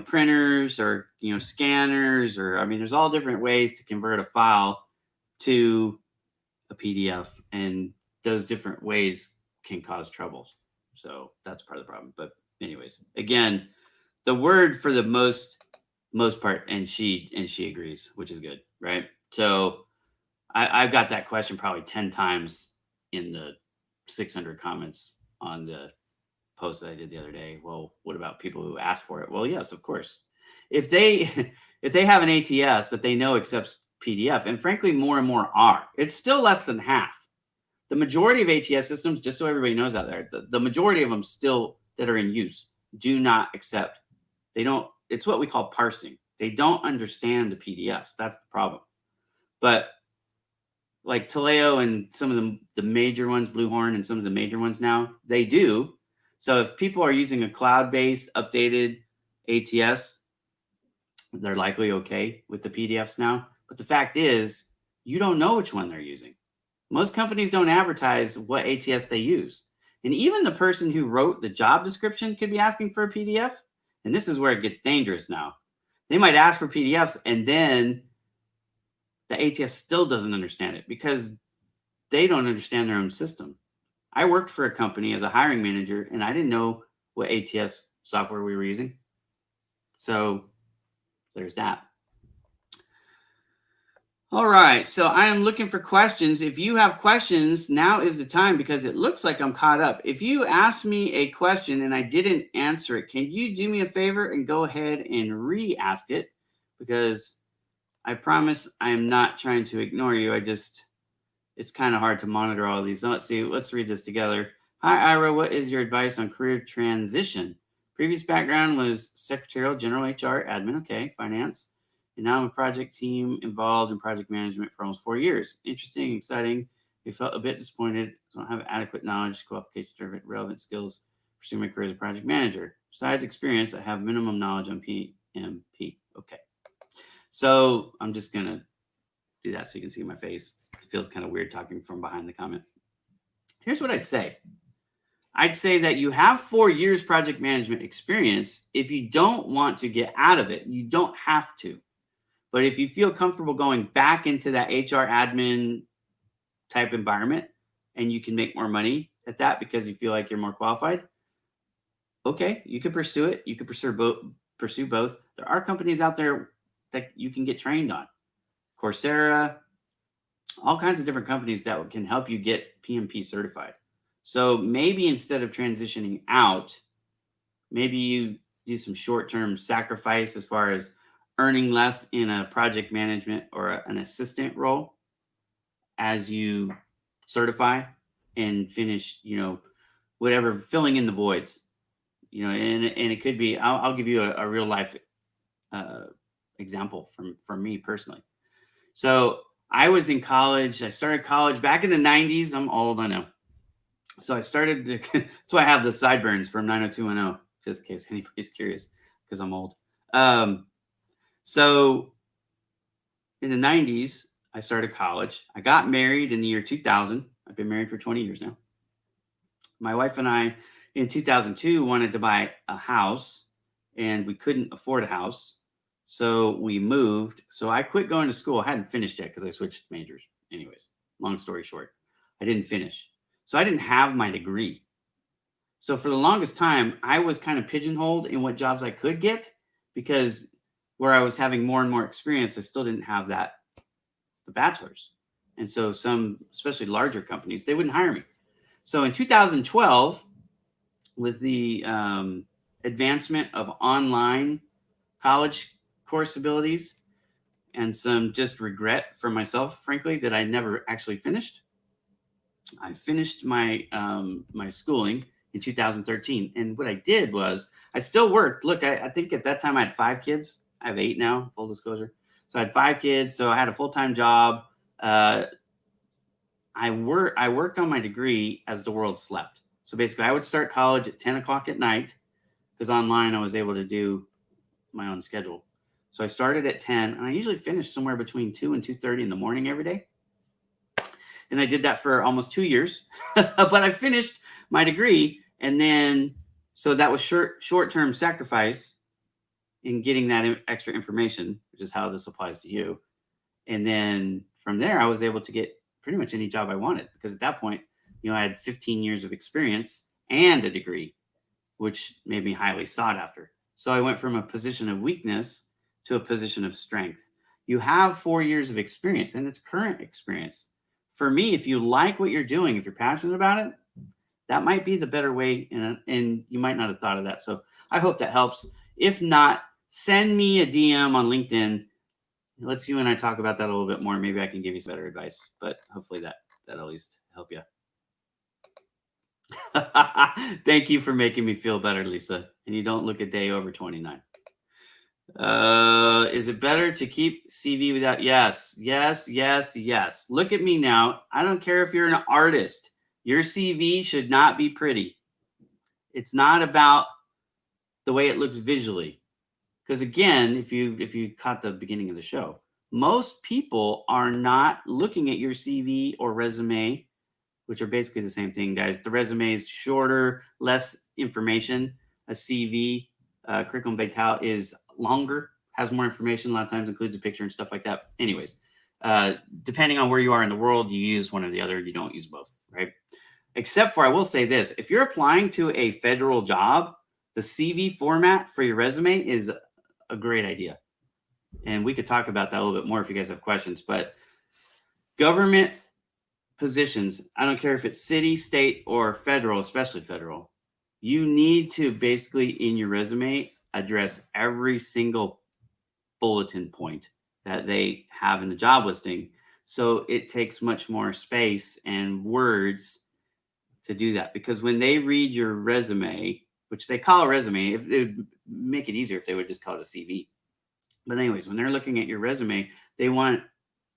printers or, scanners, or, there's all different ways to convert a file to a PDF, and those different ways can cause trouble. So that's part of the problem. But anyways, again, the Word for the most part, and she agrees, which is good, right? So I've got that question probably 10 times in the 600 comments on the post that I did the other day. Well, what about people who ask for it? Well, yes, of course. If they have an ATS that they know accepts PDF, and frankly, more and more are, it's still less than half. The majority of ATS systems, just so everybody knows out there, the majority of them still that are in use do not accept. They don't. It's what we call parsing. They don't understand the PDFs. That's the problem. But like Taleo and some of the major ones, Bluehorn and some of the major ones now, they do. So if people are using a cloud-based updated ATS, they're likely okay with the PDFs now. But the fact is, you don't know which one they're using. Most companies don't advertise what ATS they use. And even the person who wrote the job description could be asking for a PDF. And this is where it gets dangerous now. They might ask for PDFs and then the ATS still doesn't understand it because they don't understand their own system. I worked for a company as a hiring manager and I didn't know what ATS software we were using. So there's that. All right, so I am looking for questions. If you have questions, now is the time because it looks like I'm caught up. If you ask me a question and I didn't answer it, can you do me a favor and go ahead and re-ask it? Because I promise I am not trying to ignore you. It's kind of hard to monitor all of these. So let's read this together. Hi, Ira, what is your advice on career transition? Previous background was secretarial, general HR, admin, okay, finance. And now I'm a project team involved in project management for almost 4 years. Interesting, exciting. We felt a bit disappointed. Don't have adequate knowledge, qualifications, relevant skills, pursue my career as a project manager. Besides experience, I have minimum knowledge on PMP. Okay. So I'm just going to do that so you can see my face. It feels kind of weird talking from behind the comment. Here's what I'd say. I'd say that you have 4 years project management experience. If you don't want to get out of it, you don't have to. But if you feel comfortable going back into that HR admin type environment and you can make more money at that because you feel like you're more qualified, okay, you can pursue it. You can pursue both. There are companies out there that you can get trained on. Coursera, all kinds of different companies that can help you get PMP certified. So maybe instead of transitioning out, maybe you do some short-term sacrifice as far as earning less in a project management or an assistant role as you certify and finish, whatever, filling in the voids, and it could be, I'll give you a real life example from me personally. So I was in college. I started college back in the 90s. I'm old, I know. So I started, that's why I have the sideburns from 90210, just in case anybody's curious, because I'm old. So in the 90s, I started college. I got married in the year 2000. I've been married for 20 years now. My wife and I in 2002 wanted to buy a house, and we couldn't afford a house. So we moved. So I quit going to school. I hadn't finished yet because I switched majors. Anyways, long story short, I didn't finish. So I didn't have my degree. So for the longest time, I was kind of pigeonholed in what jobs I could get, because where I was having more and more experience, I still didn't have the bachelor's. And so some, especially larger companies, they wouldn't hire me. So in 2012, with the advancement of online college course abilities, and some just regret for myself, frankly, that I never actually finished, I finished my my schooling in 2013. And what I did was I still worked. Look, I think at that time I had 5 kids. I have 8 now, full disclosure. So I had 5 kids. So I had a full-time job. I worked on my degree as the world slept. So basically I would start college at 10 o'clock at night, because online I was able to do my own schedule. So I started at 10, and I usually finished somewhere between 2 and 2:30 in the morning every day. And I did that for almost 2 years, but I finished my degree. And then, so that was short-term sacrifice in getting that extra information, which is how this applies to you. And then from there, I was able to get pretty much any job I wanted, because at that point, I had 15 years of experience and a degree, which made me highly sought after. So I went from a position of weakness to a position of strength. You have 4 years of experience, and it's current experience. For me, if you like what you're doing, if you're passionate about it, that might be the better way, and you might not have thought of that. So I hope that helps. If not, send me a DM on LinkedIn. Let's you and I talk about that a little bit more. Maybe I can give you some better advice, but hopefully that at least help you. Thank you for making me feel better, Lisa. And you don't look a day over 29. Is it better to keep CV without? Yes. Look at me now. I don't care if you're an artist. Your CV should not be pretty. It's not about the way it looks visually. Because again, if you caught the beginning of the show, most people are not looking at your CV or resume, which are basically the same thing, guys. The resume is shorter, less information. A CV, curriculum vitae, is longer, has more information, a lot of times includes a picture and stuff like that. Anyways, depending on where you are in the world, you use one or the other. You don't use both, right? Except for, I will say this, if you're applying to a federal job, the CV format for your resume is a great idea. And we could talk about that a little bit more if you guys have questions. But government positions, I don't care if it's city, state, or federal, especially federal, you need to basically in your resume address every single bulletin point that they have in the job listing. So it takes much more space and words to do that. Because when they read your resume, which they call a resume, if it would make it easier if they would just call it a CV. But anyways, when they're looking at your resume, they want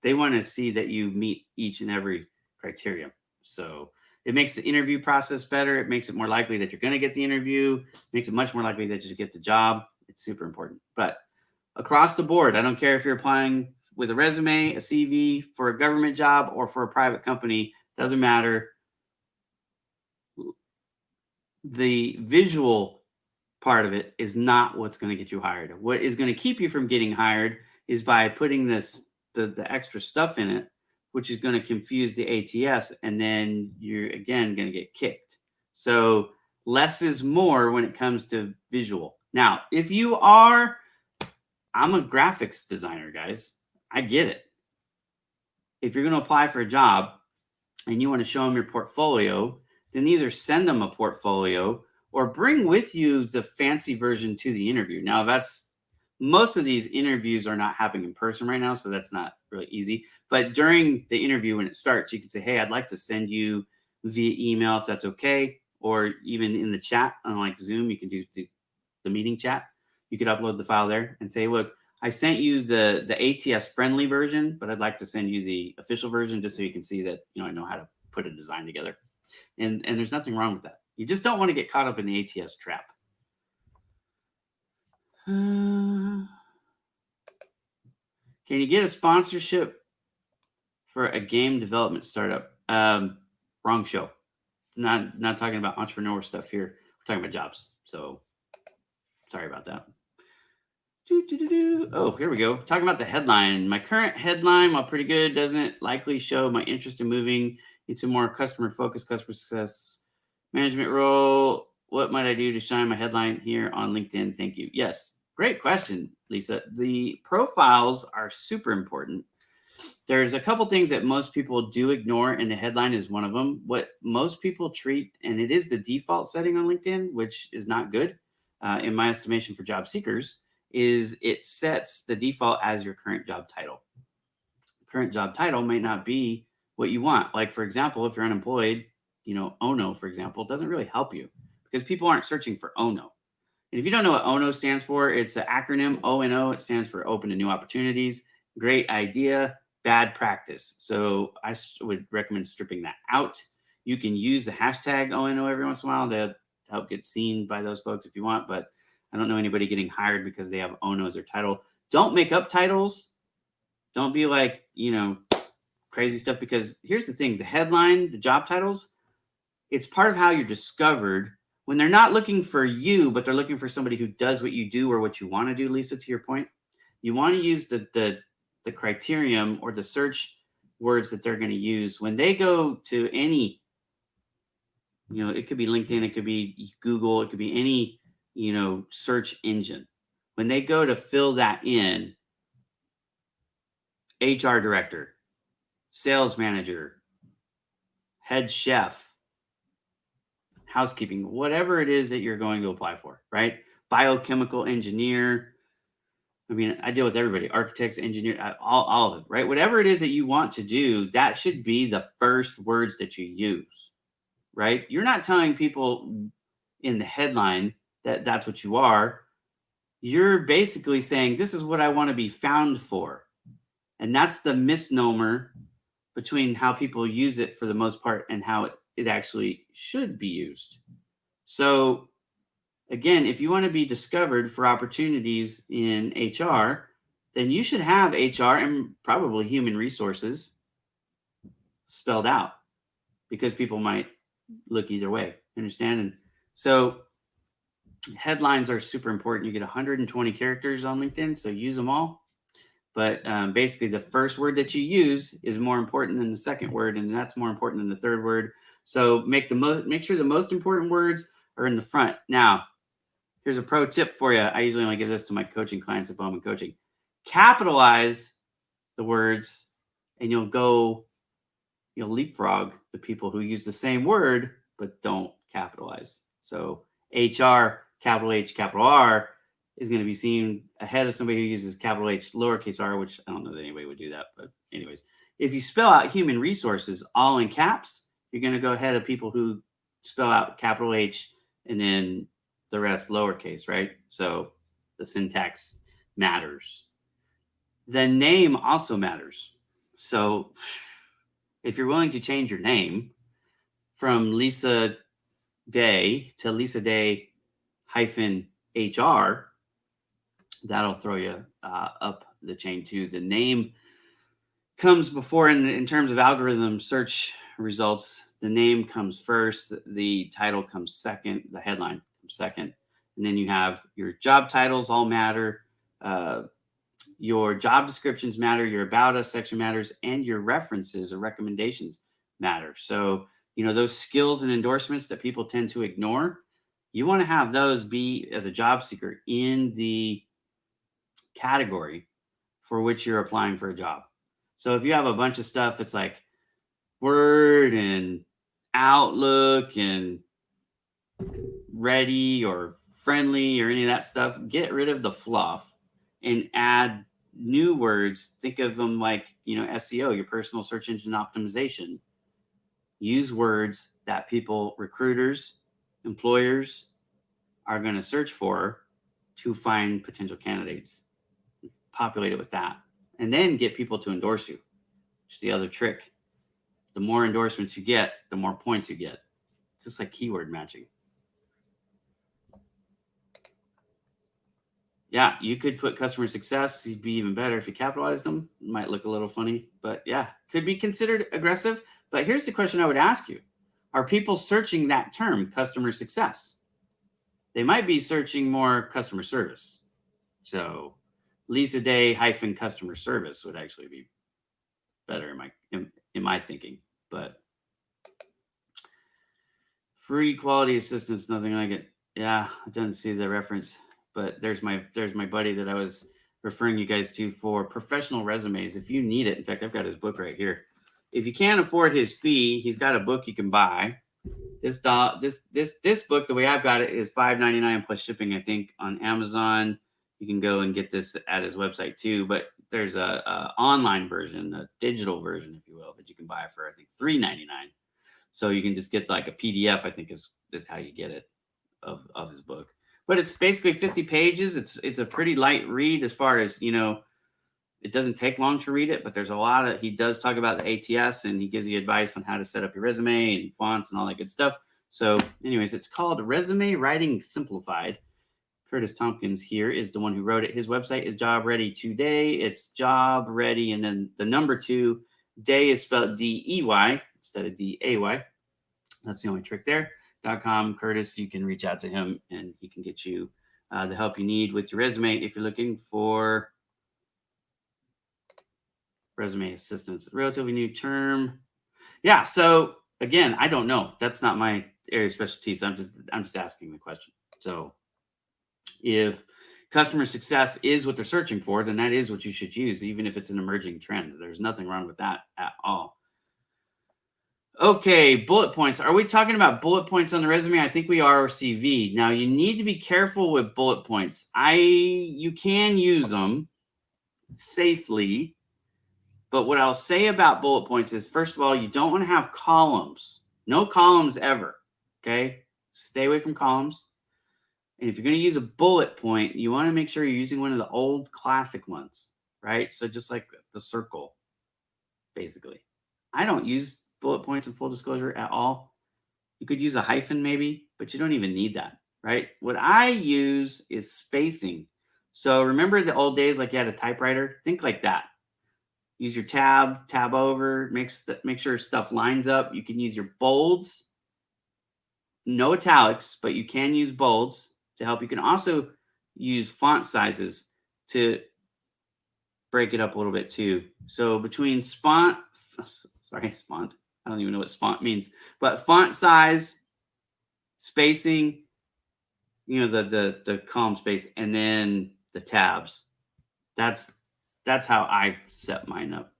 to see that you meet each and every criteria. So it makes the interview process better. It makes it more likely that you're going to get the interview. It makes it much more likely that you get the job. It's super important. But across the board, I don't care if you're applying with a resume, a CV, for a government job or for a private company, doesn't matter. The visual part of it is not what's going to get you hired. What is going to keep you from getting hired is by putting the extra stuff in it, which is going to confuse the ATS, and then you're again going to get kicked. So less is more when it comes to visual. Now, if you are, I'm a graphics designer, guys. I get it. If you're going to apply for a job and you want to show them your portfolio, then either send them a portfolio or bring with you the fancy version to the interview. Now, most of these interviews are not happening in person right now, so that's not really easy. But during the interview, when it starts, you can say, hey, I'd like to send you via email if that's okay, or even in the chat, unlike Zoom, you can do the meeting chat. You could upload the file there and say, look, I sent you the ATS friendly version, but I'd like to send you the official version just so you can see that, I know how to put a design together. And there's nothing wrong with that. You just don't want to get caught up in the ATS trap. Can you get a sponsorship for a game development startup? Wrong show. Not talking about entrepreneur stuff here. We're talking about jobs. So sorry about that. Oh, here we go. Talking about the headline. My current headline, while pretty good, doesn't likely show my interest in moving into more customer-focused customer success management role. What might I do to shine my headline here on LinkedIn? Thank you. Yes, great question, Lisa. The profiles are super important. There's a couple things that most people do ignore, and the headline is one of them. What most people treat, and it is the default setting on LinkedIn, which is not good, in my estimation for job seekers, is it sets the default as your current job title. Current job title might not be what you want. Like, for example, if you're unemployed, ONO, for example, doesn't really help you because people aren't searching for ONO. And if you don't know what ONO stands for, it's an acronym, ONO. It stands for Open to New Opportunities. Great idea, bad practice. So I would recommend stripping that out. You can use the hashtag ONO every once in a while to help get seen by those folks if you want, but I don't know anybody getting hired because they have ONO as their title. Don't make up titles. Don't be like, crazy stuff, because here's the thing, the headline, the job titles, it's part of how you're discovered when they're not looking for you, but they're looking for somebody who does what you do or what you want to do. Lisa, to your point, you want to use the criterion or the search words that they're going to use when they go to any, it could be LinkedIn, it could be Google, it could be any, search engine. When they go to fill that in, HR director, sales manager, head chef, housekeeping, whatever it is that you're going to apply for, right? Biochemical engineer. I mean, I deal with everybody, architects, engineers, all of it, right? Whatever it is that you want to do, that should be the first words that you use, right? You're not telling people in the headline that that's what you are. You're basically saying, this is what I want to be found for. And that's the misnomer between how people use it for the most part and how it actually should be used. So again, if you want to be discovered for opportunities in HR, then you should have HR and probably human resources spelled out, because people might look either way. Understand? And so headlines are super important. You get 120 characters on LinkedIn, so use them all. But basically, the first word that you use is more important than the second word, and that's more important than the third word. So make sure the most important words are in the front. Now, here's a pro tip for you. I usually only give this to my coaching clients if I'm in coaching. Capitalize the words, and you'll leapfrog the people who use the same word but don't capitalize. So HR, capital H, capital R, is going to be seen ahead of somebody who uses capital H, lowercase r, which I don't know that anybody would do that. But anyways, if you spell out human resources all in caps, you're going to go ahead of people who spell out capital H and then the rest lowercase, right? So the syntax matters. The name also matters. So if you're willing to change your name from Lisa Day to Lisa Day -HR, that'll throw you up the chain too. The name comes before in terms of algorithm search results. The name comes first, the title comes second, the headline comes second, and then you have your job titles all matter. Your job descriptions matter, your About Us section matters, and your references or recommendations matter. So, those skills and endorsements that people tend to ignore, you want to have those be, as a job seeker, in the category for which you're applying for a job. So if you have a bunch of stuff, it's like Word and Outlook and Ready or Friendly or any of that stuff, get rid of the fluff and add new words. Think of them like, SEO, your personal search engine optimization. Use words that people, recruiters, employers are going to search for to find potential candidates. Populate it with that. And then get people to endorse you, which is the other trick. The more endorsements you get, the more points you get. Just like keyword matching. Yeah, you could put customer success. It'd be even better if you capitalized them. It might look a little funny, but yeah, could be considered aggressive. But here's the question I would ask you. Are people searching that term, customer success? they might be searching more customer service. So Lisa Day hyphen customer service would actually be better in my thinking. But free quality assistance, nothing like it. Yeah, I didn't see the reference, but there's my buddy that I was referring you guys to for professional resumes. If you need it, in fact, I've got his book right here. If you can't afford his fee, he's got a book you can buy. This book, the way I've got it, is $5.99 plus shipping. I think on Amazon you can go and get this at his website too. But there's a online version, a digital version, if you will, that you can buy for I think $3.99. So you can just get like a PDF. I think is how you get it of his book. But it's basically 50 pages. It's a pretty light read as far as it doesn't take long to read it, but there's a lot of, he does talk about the ATS and he gives you advice on how to set up your resume and fonts and all that good stuff. So anyways, it's called Resume Writing Simplified. Curtis Tompkins here is the one who wrote it. His website is Job Ready Today. It's Job Ready. And then the number 2, day is spelled D-E-Y instead of D-A-Y. That's the only trick there. .com. Curtis, you can reach out to him and he can get you the help you need with your resume if you're looking for resume assistance. Relatively new term. Yeah. So again, I don't know. That's not my area of specialty. So I'm just asking the question. So if customer success is what they're searching for, then that is what you should use, even if it's an emerging trend. There's nothing wrong with that at all. Okay, bullet points. Are we talking about bullet points on the resume? I think we are, or CV. Now you need to be careful with bullet points. You can use them safely, but what I'll say about bullet points is, first of all, you don't want to have columns. No columns ever. Okay, stay away from columns. And if you're going to use a bullet point, you want to make sure you're using one of the old classic ones, right? So just like the circle, basically. I don't use bullet points in full disclosure at all. You could use a hyphen maybe, but you don't even need that, right? What I use is spacing. So remember the old days, like you had a typewriter? Think like that. Use your tab over, make sure stuff lines up. You can use your bolds, no italics, but you can use bolds to help. You can also use font sizes to break it up a little bit too. So between spont, I don't even know what spont means, but font size, spacing, the column space, and then the tabs. That's how I set mine up.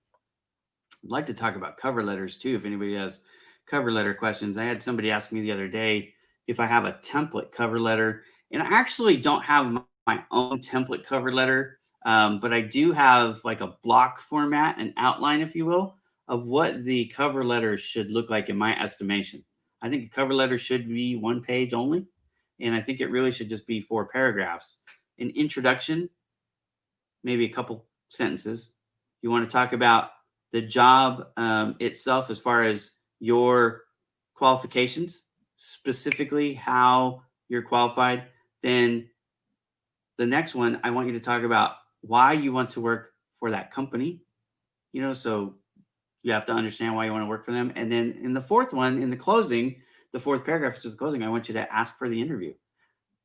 I'd like to talk about cover letters too. If anybody has cover letter questions, I had somebody ask me the other day if I have a template cover letter, and I actually don't have my own template cover letter, but I do have like a block format, an outline, if you will, of what the cover letter should look like in my estimation. I think a cover letter should be 1 page only, and I think it really should just be 4 paragraphs. An introduction, maybe a couple sentences. You want to talk about the job itself as far as your qualifications, specifically how you're qualified. Then the next one, I want you to talk about why you want to work for that company. So you have to understand why you want to work for them. And then in the fourth one, in the closing, the 4th paragraph is just the closing. I want you to ask for the interview.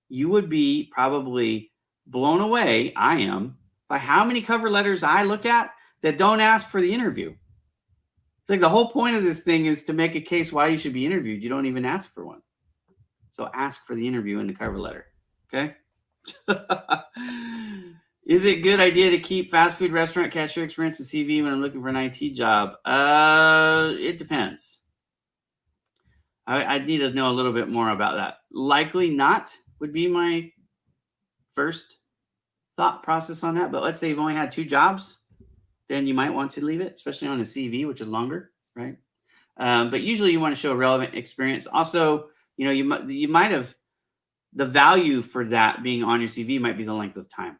You would be probably blown away, I am, by how many cover letters I look at that don't ask for the interview. It's like the whole point of this thing is to make a case why you should be interviewed. You don't even ask for one. So ask for the interview in the cover letter. Okay. Is it a good idea to keep fast food restaurant cashier experience in CV when I'm looking for an IT job? It depends. I'd need to know a little bit more about that. Likely not would be my first thought process on that. But let's say you've only had 2 jobs, then you might want to leave it, especially on a CV, which is longer, right? But usually you want to show relevant experience. Also, you might have, the value for that being on your CV might be the length of time.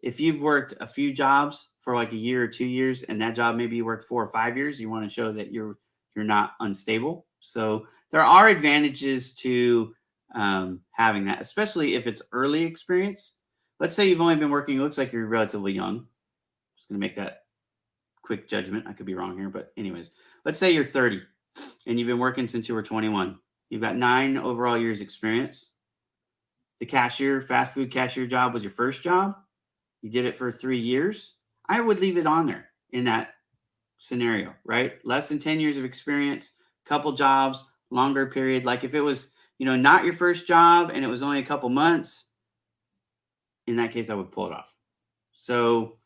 If you've worked a few jobs for like a year or 2 years, and that job maybe you worked 4 or 5 years, you want to show that you're not unstable. So there are advantages to having that, especially if it's early experience. Let's say you've only been working, it looks like you're relatively young. I'm just going to make that quick judgment. I could be wrong here, but anyways, let's say you're 30 and you've been working since you were 21. You've got 9 overall years experience. the cashier, fast food cashier job was your first job, you did it for 3 years, I would leave it on there in that scenario, right? Less than 10 years of experience, couple jobs, longer period. Like if it was, not your first job and it was only a couple months, in that case, I would pull it off. So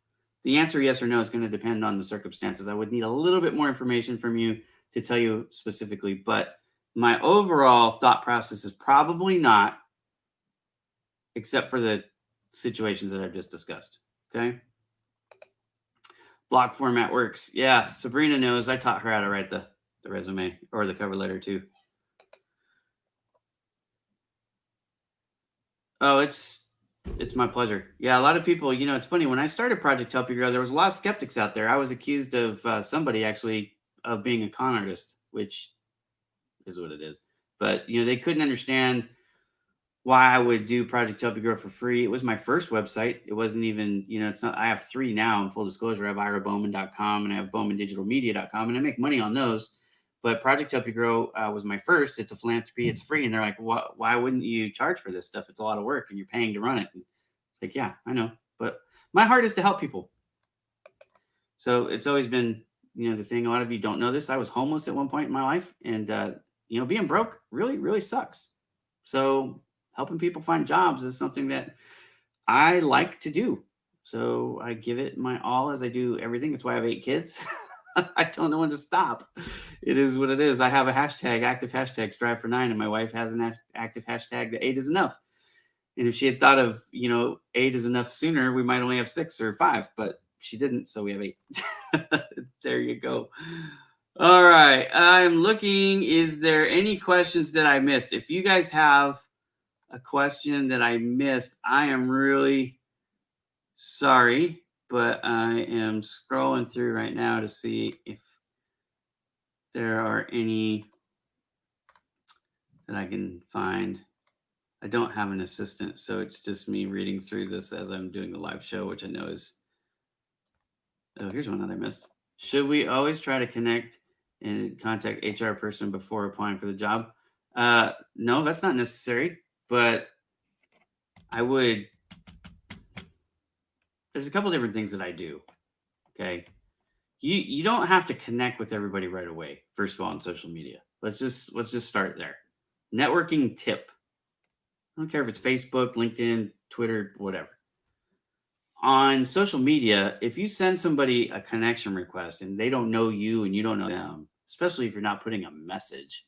the answer yes or no is going to depend on the circumstances. I would need a little bit more information from you to tell you specifically, but my overall thought process is probably not, except for the situations that I've just discussed. Okay. Block format works. Yeah, Sabrina knows. I taught her how to write the resume or the cover letter too. Oh, it's my pleasure. Yeah, a lot of people, it's funny. When I started Project Help You Grow, there was a lot of skeptics out there. I was accused of somebody actually of being a con artist, which is what it is. But, they couldn't understand why I would do Project Help You Grow for free. It was my first website. It wasn't even, it's not, I have 3 now in full disclosure. I have irabowman.com and I have bowmandigitalmedia.com and I make money on those. But Project Help You Grow was my first. It's a philanthropy. It's free. And they're like, why wouldn't you charge for this stuff? It's a lot of work and you're paying to run it. And it's like, yeah, I know. But my heart is to help people. So it's always been, the thing. A lot of you don't know this. I was homeless at one point in my life. And, being broke really, really sucks. So helping people find jobs is something that I like to do. So I give it my all as I do everything. That's why I have 8 kids. I don't know when to stop. It is what it is. I have a hashtag, active hashtag strive for 9, and my wife has an active hashtag that 8 is enough. And if she had thought of, 8 is enough sooner, we might only have 6 or 5, but she didn't. So we have 8. There you go. All right. I'm looking. Is there any questions that I missed? If you guys have a question that I missed, I am really sorry, but I am scrolling through right now to see if there are any that I can find. I don't have an assistant, so it's just me reading through this as I'm doing the live show, which I know is... Oh, here's one that I missed. Should we always try to connect and contact HR person before applying for the job? No, that's not necessary, but I would... There's a couple different things that I do. Okay. You don't have to connect with everybody right away. First of all, on social media, let's just start there. Networking tip. I don't care if it's Facebook, LinkedIn, Twitter, whatever. On social media, if you send somebody a connection request and they don't know you and you don't know them, especially if you're not putting a message,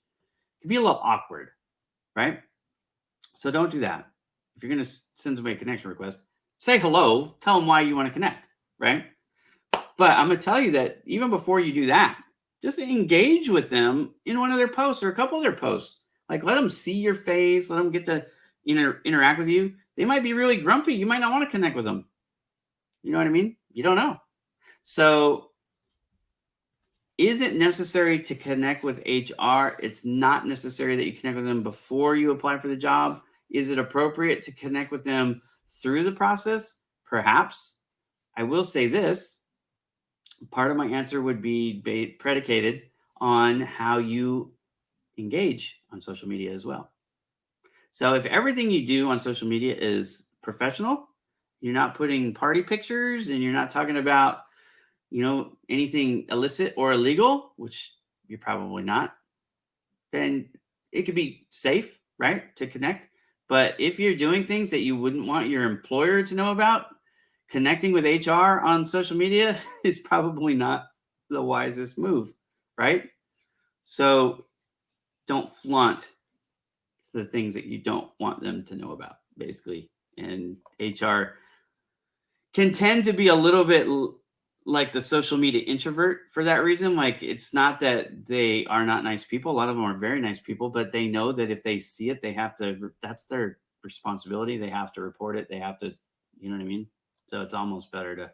it can be a little awkward, right? So don't do that. If you're going to send somebody a connection request, say hello, tell them why you want to connect, right? But I'm going to tell you that even before you do that, just engage with them in one of their posts or a couple of their posts. Like, let them see your face, let them get to interact with you. They might be really grumpy. You might not want to connect with them. You know what I mean? You don't know. So is it necessary to connect with HR? It's not necessary that you connect with them before you apply for the job. Is it appropriate to connect with them through the process? Perhaps. I will say this. Part of my answer would be predicated on how you engage on social media as well. So if everything you do on social media is professional, you're not putting party pictures and you're not talking about, anything illicit or illegal, which you're probably not, then it could be safe, right, to connect. But if you're doing things that you wouldn't want your employer to know about, connecting with HR on social media is probably not the wisest move, right? So don't flaunt the things that you don't want them to know about, basically. And HR can tend to be a little bit like the social media introvert for that reason. Like, it's not that they are not nice people. A lot of them are very nice people, but they know that if they see it, they have to, that's their responsibility. They have to report it. They have to, you know what I mean? So it's almost better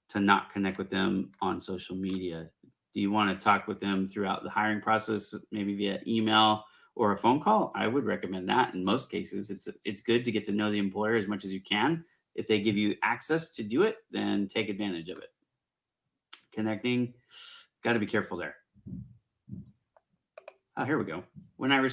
to not connect with them on social media. Do you want to talk with them throughout the hiring process, maybe via email or a phone call? I would recommend that. In most cases, it's good to get to know the employer as much as you can. If they give you access to do it, then take advantage of it. Connecting, got to be careful there. Oh, here we go. What to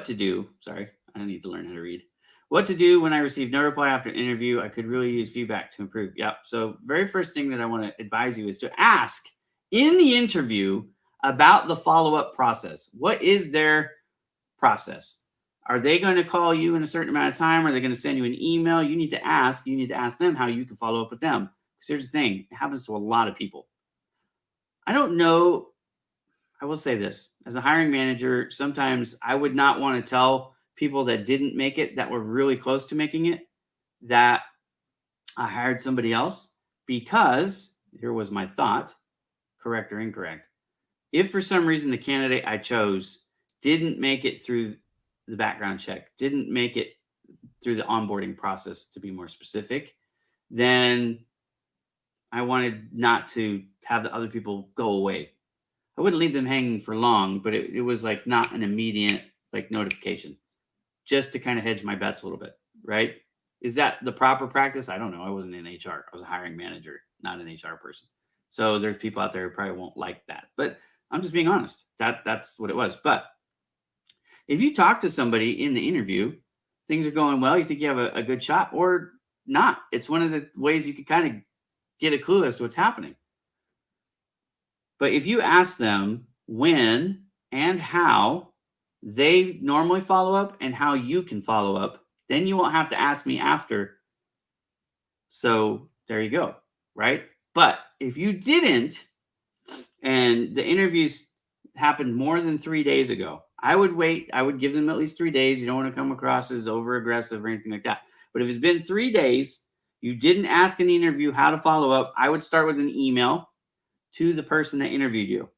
do. Sorry, I need to learn how to read. What to do when I receive no reply after an interview? I could really use feedback to improve. Yep. So very first thing that I want to advise you is to ask in the interview about the follow-up process. What is their process? Are they going to call you in a certain amount of time? Are they going to send you an email? You need to ask them how you can follow up with them. Because here's the thing, it happens to a lot of people. I don't know. I will say this, as a hiring manager, sometimes I would not want to tell people that didn't make it, that were really close to making it, that I hired somebody else, because here was my thought, correct or incorrect. If for some reason the candidate I chose didn't make it through the background check, didn't make it through the onboarding process, to be more specific, then I wanted not to have the other people go away. I wouldn't leave them hanging for long, but it was like not an immediate like notification, just to kind of hedge my bets a little bit, right? Is that the proper practice? I don't know. I wasn't in HR. I was a hiring manager, not an HR person. So there's people out there who probably won't like that, but I'm just being honest. That's what it was. But if you talk to somebody in the interview, things are going well, you think you have a good shot or not. It's one of the ways you can kind of get a clue as to what's happening. But if you ask them when and how they normally follow up and how you can follow up, then you won't have to ask me after. So there you go, right? But if you didn't, and the interviews happened more than 3 days ago, I would wait. I would give them at least 3 days. You don't want to come across as over aggressive or anything like that. But if it's been 3 days, you didn't ask in the interview how to follow up, I would start with an email to the person that interviewed you.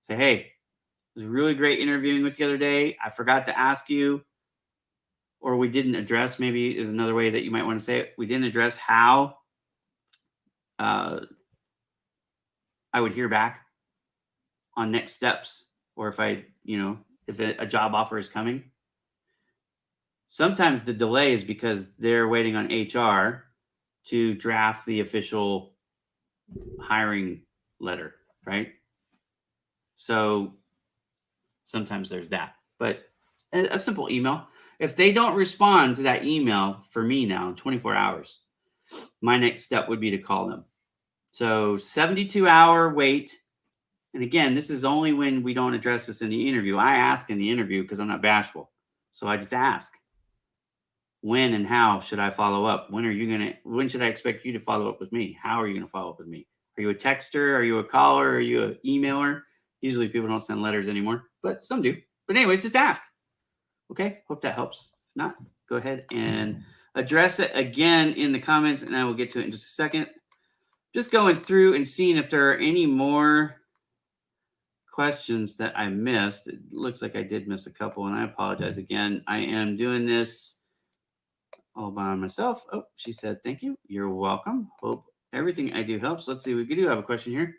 Say, hey, it was really great interviewing with you the other day. I forgot to ask you, or we didn't address, maybe is another way that you might want to say it. We didn't address how I would hear back on next steps, or if if a job offer is coming. Sometimes the delay is because they're waiting on HR to draft the official hiring letter, right? So sometimes there's that, but a simple email. If they don't respond to that email for me now in 24 hours, my next step would be to call them. So 72-hour wait. And again, this is only when we don't address this in the interview. I ask in the interview because I'm not bashful. So I just ask, when and how should I follow up? When should I expect you to follow up with me? How are you going to follow up with me? Are you a texter? Are you a caller? Are you an emailer? Usually people don't send letters anymore, but some do. But anyways, just ask. Okay, hope that helps. If not, go ahead and address it again in the comments, and I will get to it in just a second. Just going through and seeing if there are any more questions that I missed. It looks like I did miss a couple, and I apologize again. I am doing this all by myself. Oh, she said, thank you. You're welcome. Hope everything I do helps. Let's see. We do have a question here.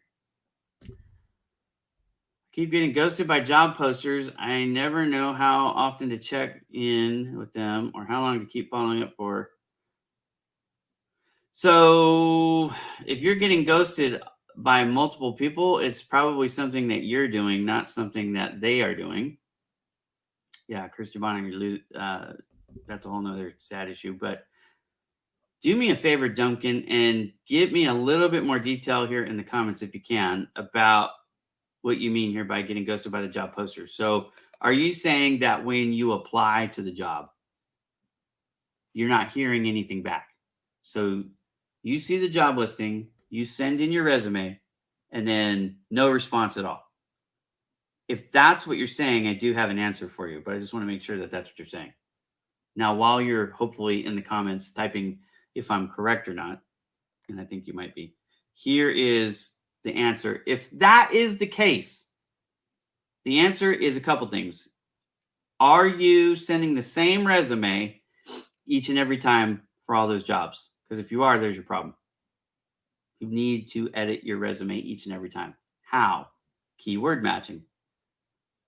Keep getting ghosted by job posters. I never know how often to check in with them or how long to keep following up for. So if you're getting ghosted by multiple people, it's probably something that you're doing, not something that they are doing. Yeah, Christy Bonner, that's a whole nother sad issue. But do me a favor, Duncan, and give me a little bit more detail here in the comments, if you can, about what you mean here by getting ghosted by the job poster. So are you saying that when you apply to the job, you're not hearing anything back? So you see the job listing, you send in your resume, and then no response at all. If that's what you're saying, I do have an answer for you, but I just want to make sure that that's what you're saying. Now, while you're hopefully in the comments typing if I'm correct or not, and I think you might be, here is the answer. If that is the case, the answer is a couple things. Are you sending the same resume each and every time for all those jobs? Because if you are, there's your problem. You need to edit your resume each and every time. How? Keyword matching.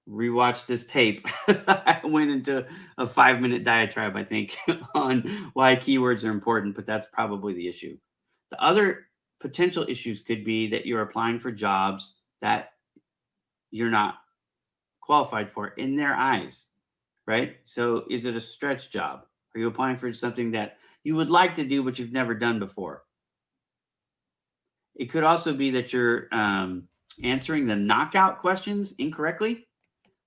Rewatch this tape. I went into a 5-minute diatribe, I think, on why keywords are important, but that's probably the issue. The other potential issues could be that you're applying for jobs that you're not qualified for in their eyes. right? So is it a stretch job? Are you applying for something that you would like to do, but you've never done before? It could also be that you're answering the knockout questions incorrectly.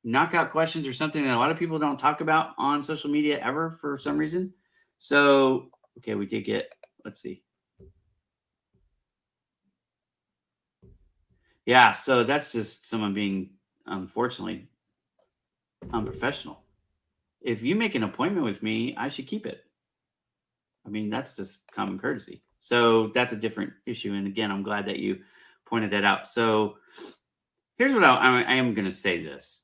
Knockout questions are something that a lot of people don't talk about on social media ever for some reason. So, okay, we did get, let's see. Yeah, so that's just someone being, unfortunately, unprofessional. If you make an appointment with me, I should keep it. I mean, that's just common courtesy. So that's a different issue. And again, I'm glad that you pointed that out. So here's what I am going to say this: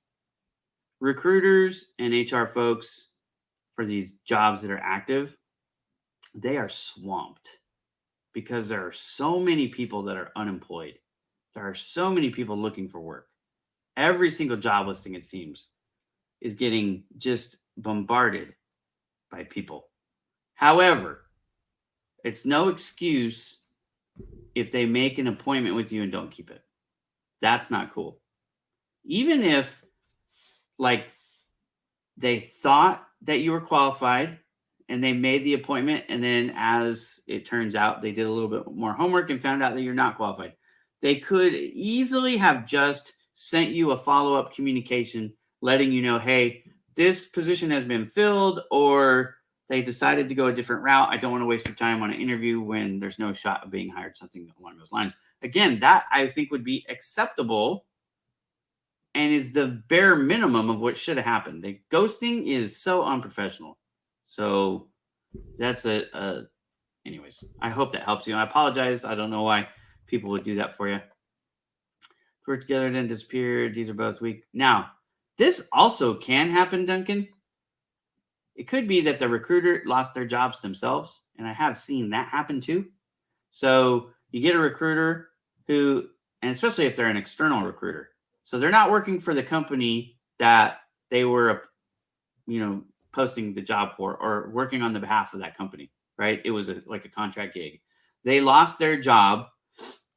recruiters and HR folks for these jobs that are active, they are swamped because there are so many people that are unemployed. There are so many people looking for work. Every single job listing, it seems, is getting just bombarded by people. However, it's no excuse if they make an appointment with you and don't keep it. That's not cool. Even if, like, they thought that you were qualified and they made the appointment, and then as it turns out, they did a little bit more homework and found out that you're not qualified. They could easily have just sent you a follow-up communication letting you know, hey, this position has been filled, or they decided to go a different route. I don't want to waste your time on an interview when there's no shot of being hired, something along those lines. Again, that I think would be acceptable and is the bare minimum of what should have happened. The ghosting is so unprofessional. So that's anyways, I hope that helps you. I apologize. I don't know why people would do that for you. Work together, then disappeared. These are both weak. Now, this also can happen, Duncan. It could be that the recruiter lost their jobs themselves. And I have seen that happen too. So you get a recruiter who, and especially if they're an external recruiter, so they're not working for the company that they were, posting the job for or working on the behalf of that company, right? It was like a contract gig. They lost their job.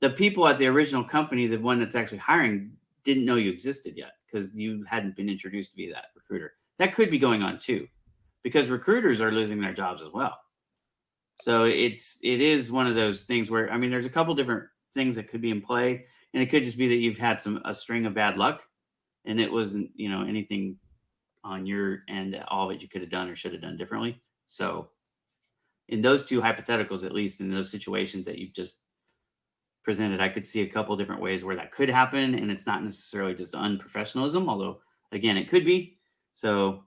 The people at the original company, the one that's actually hiring, didn't know you existed yet because you hadn't been introduced via that recruiter. That could be going on too, because recruiters are losing their jobs as well. So it is one of those things where, I mean, there's a couple different things that could be in play, and it could just be that you've had a string of bad luck, and it wasn't, anything on your end at all that you could have done or should have done differently. So in those two hypotheticals, at least in those situations that you've just presented, I could see a couple different ways where that could happen, and it's not necessarily just unprofessionalism, although again, it could be. So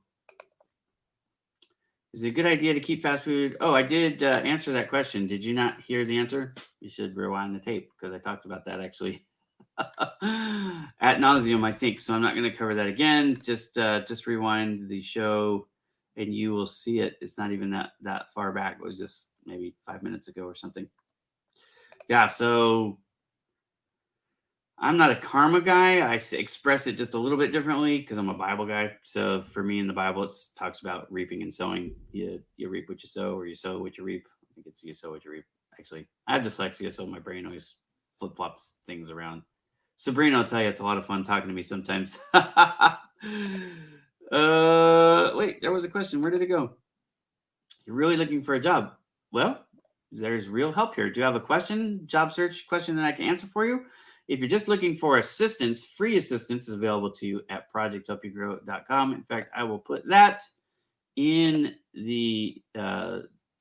is it a good idea to keep fast food? Oh, I did answer that question. Did you not hear the answer? You should rewind the tape because I talked about that actually at nauseum, I think. So I'm not going to cover that again. Just rewind the show, and you will see it. It's not even that far back. It was just maybe 5 minutes ago or something. Yeah. So I'm not a karma guy. I express it just a little bit differently because I'm a Bible guy. So for me in the Bible, it talks about reaping and sowing. You reap what you sow, or you sow what you reap. I think it's you sow what you reap. Actually, I have dyslexia, so my brain always flip flops things around. Sabrina, I'll tell you, it's a lot of fun talking to me sometimes. Wait, there was a question. Where did it go? You're really looking for a job. Well, there's real help here. Do you have a question, job search question that I can answer for you? If you're just looking for assistance, free assistance is available to you at ProjectHelpYouGrow.com. In fact, I will put that in the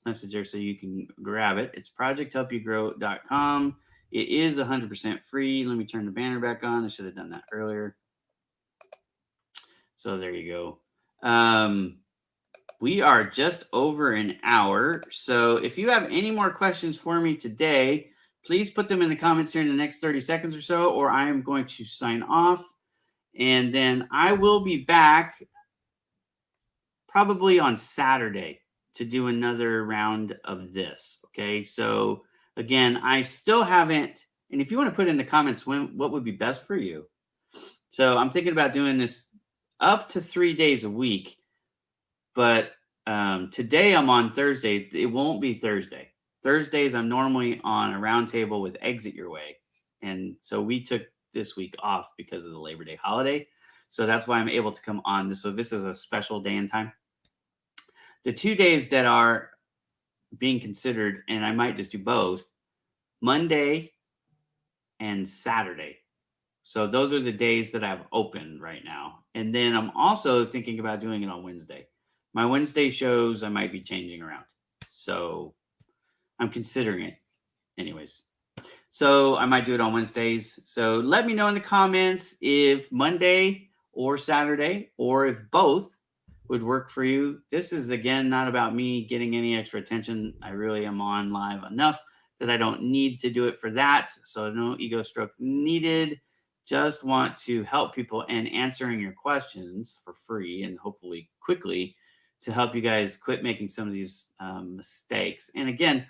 message there so you can grab it. It's ProjectHelpYouGrow.com. It is 100% free. Let me turn the banner back on. I should have done that earlier. So there you go. We are just over an hour. So if you have any more questions for me today, please put them in the comments here in the next 30 seconds or so, or I am going to sign off. And then I will be back probably on Saturday to do another round of this. Okay. So again, I still haven't, and if you want to put in the comments what would be best for you. So I'm thinking about doing this up to 3 days a week, but today I'm on Thursday. It won't be Thursday. Thursdays I'm normally on a roundtable with Exit Your Way. And so we took this week off because of the Labor Day holiday. So that's why I'm able to come on this. So this is a special day and time. The 2 days that are being considered, and I might just do both, Monday and Saturday. So those are the days that I have open right now. And then I'm also thinking about doing it on Wednesday. My Wednesday shows I might be changing around. So I'm considering it anyways. So I might do it on Wednesdays. So let me know in the comments if Monday or Saturday or if both would work for you. This is, again, not about me getting any extra attention. I really am on live enough that I don't need to do it for that. So no ego stroke needed. Just want to help people and answering your questions for free and hopefully quickly to help you guys quit making some of these mistakes. And again,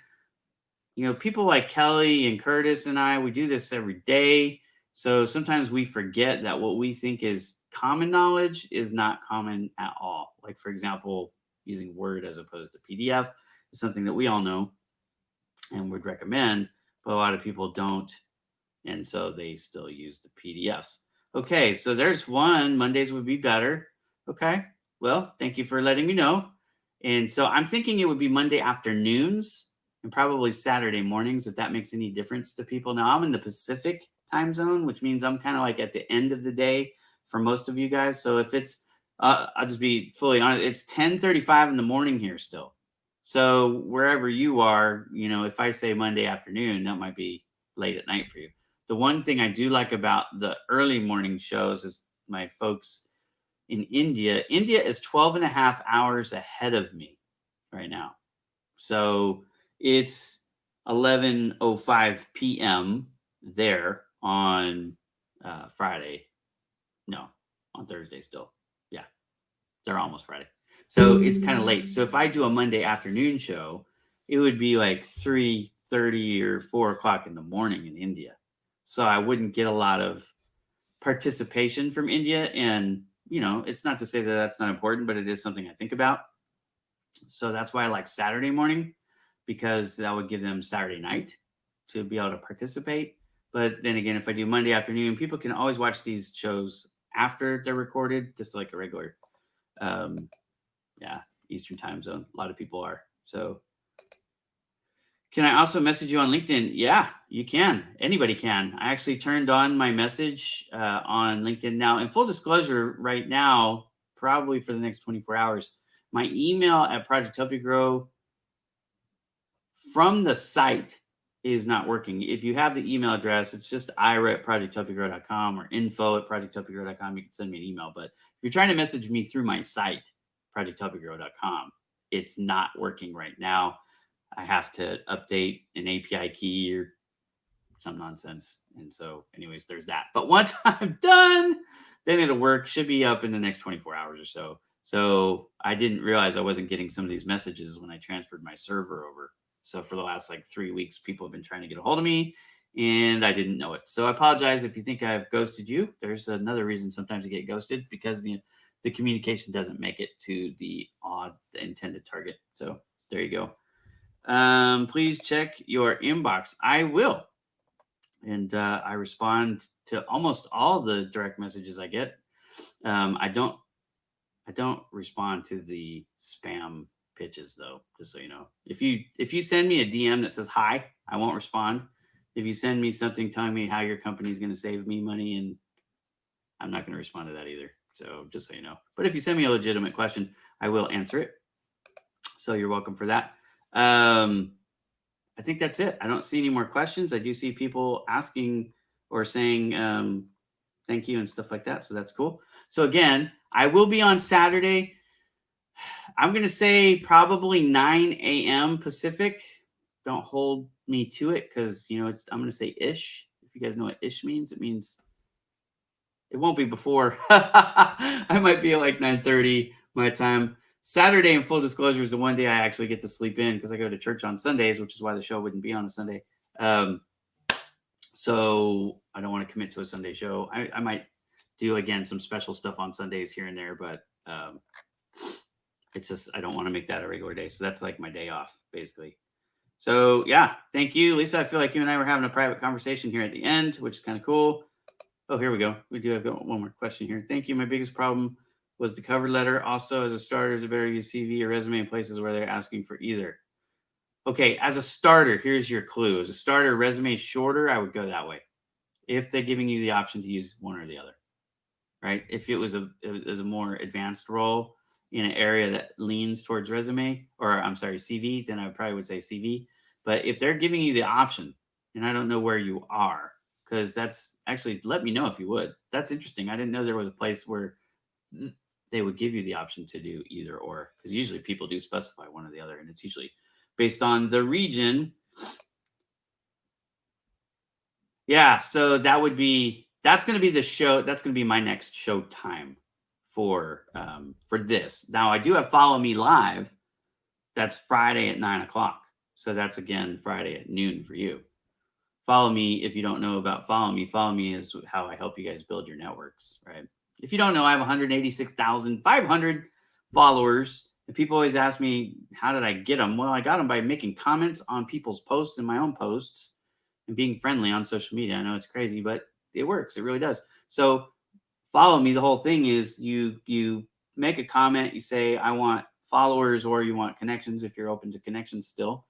people like Kelly and Curtis and I, we do this every day. So sometimes we forget that what we think is common knowledge is not common at all. Like, for example, using Word as opposed to PDF is something that we all know and would recommend, but a lot of people don't. And so they still use the PDFs. Okay, so there's one. Mondays would be better. Okay, well, thank you for letting me know. And so I'm thinking it would be Monday afternoons and probably Saturday mornings, if that makes any difference to people. Now, I'm in the Pacific time zone, which means I'm kind of like at the end of the day for most of you guys. So if it's, I'll just be fully honest, it's 10:35 in the morning here still. So wherever you are, if I say Monday afternoon, that might be late at night for you. The one thing I do like about the early morning shows is my folks in India. India is 12 and a half hours ahead of me right now. So it's 11:05 p.m. there on Friday. No, on Thursday still. Yeah, they're almost Friday. So it's kind of late. So if I do a Monday afternoon show, it would be like 3:30 or 4 o'clock in the morning in India. So I wouldn't get a lot of participation from India. And, it's not to say that that's not important, but it is something I think about. So that's why I like Saturday morning, because that would give them Saturday night to be able to participate. But then again, if I do Monday afternoon, people can always watch these shows after they're recorded, just like a regular, Eastern time zone. A lot of people are. So can I also message you on LinkedIn? Yeah, you can. Anybody can. I actually turned on my message on LinkedIn now. In full disclosure, right now, probably for the next 24 hours, my email at Project Help You Grow from the site is not working. If you have the email address, it's just ira@projecthelpyougrow.com or info@projecthelpyougrow.com. You can send me an email. But if you're trying to message me through my site, projecthelpyougrow.com, it's not working right now. I have to update an API key or some nonsense. And so anyways, there's that. But once I'm done, then it'll work. Should be up in the next 24 hours or so. So I didn't realize I wasn't getting some of these messages when I transferred my server over. So for the last 3 weeks, people have been trying to get a hold of me and I didn't know it. So I apologize if you think I've ghosted you. There's another reason sometimes you get ghosted, because the communication doesn't make it to the intended target. So there you go. Please check your inbox. I will. And I respond to almost all the direct messages I get. I don't respond to the spam pitches, though, just so you know. If you send me a DM that says hi, I won't respond. If you send me something telling me how your company is going to save me money, and I'm not going to respond to that either. So just so you know. But if you send me a legitimate question, I will answer it. So you're welcome for that. I think that's it. I don't see any more questions. I do see people asking or saying thank you and stuff like that. So that's cool. So again, I will be on Saturday. I'm going to say probably 9 a.m. Pacific. Don't hold me to it, because, I'm going to say ish. If you guys know what ish means, it means it won't be before. I might be at 9:30 my time. Saturday, in full disclosure, is the one day I actually get to sleep in, because I go to church on Sundays, which is why the show wouldn't be on a Sunday. So I don't want to commit to a Sunday show. I might do, again, some special stuff on Sundays here and there, but it's just I don't want to make that a regular day. So that's my day off, basically. So yeah, thank you, Lisa. I feel like you and I were having a private conversation here at the end, which is kind of cool. Oh, here we go. We do have one more question here. Thank you. My biggest problem was the cover letter. Also, as a starter, is it better to use CV or resume in places where they're asking for either? Okay, as a starter, here's your clue. As a starter, resume is shorter. I would go that way if they're giving you the option to use one or the other, right? If it was a more advanced role in an area that leans towards resume, or I'm sorry, CV, then I probably would say CV. But if they're giving you the option, and I don't know where you are, because that's actually, let me know if you would. That's interesting. I didn't know there was a place where they would give you the option to do either or, because usually people do specify one or the other, and it's usually based on the region. Yeah, so that's going to be the show. That's going to be my next show time for this. Now I do have Follow Me Live. That's Friday at 9 o'clock. So that's again Friday at noon for you. Follow me if you don't know about Follow Me. Follow Me is how I help you guys build your networks, right? If you don't know, I have 186,500 followers. And people always ask me, how did I get them? Well, I got them by making comments on people's posts and my own posts and being friendly on social media. I know it's crazy, but it works. It really does. So Follow Me, the whole thing is you make a comment, you say, I want followers, or you want connections if you're open to connections still.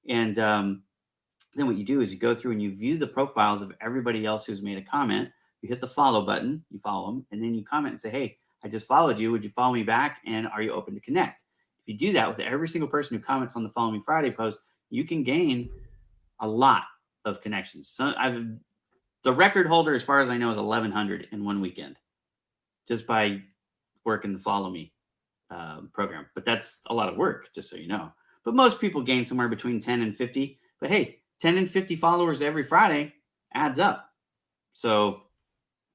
And then what you do is you go through and you view the profiles of everybody else who's made a comment. You hit the follow button, you follow them, and then you comment and say, hey, I just followed you. Would you follow me back? And are you open to connect? If you do that with every single person who comments on the Follow Me Friday post, you can gain a lot of connections. So the record holder, as far as I know, is 1,100 in one weekend, just by working the Follow Me program. But that's a lot of work, just so you know. But most people gain somewhere between 10 and 50. But hey, 10 and 50 followers every Friday adds up. So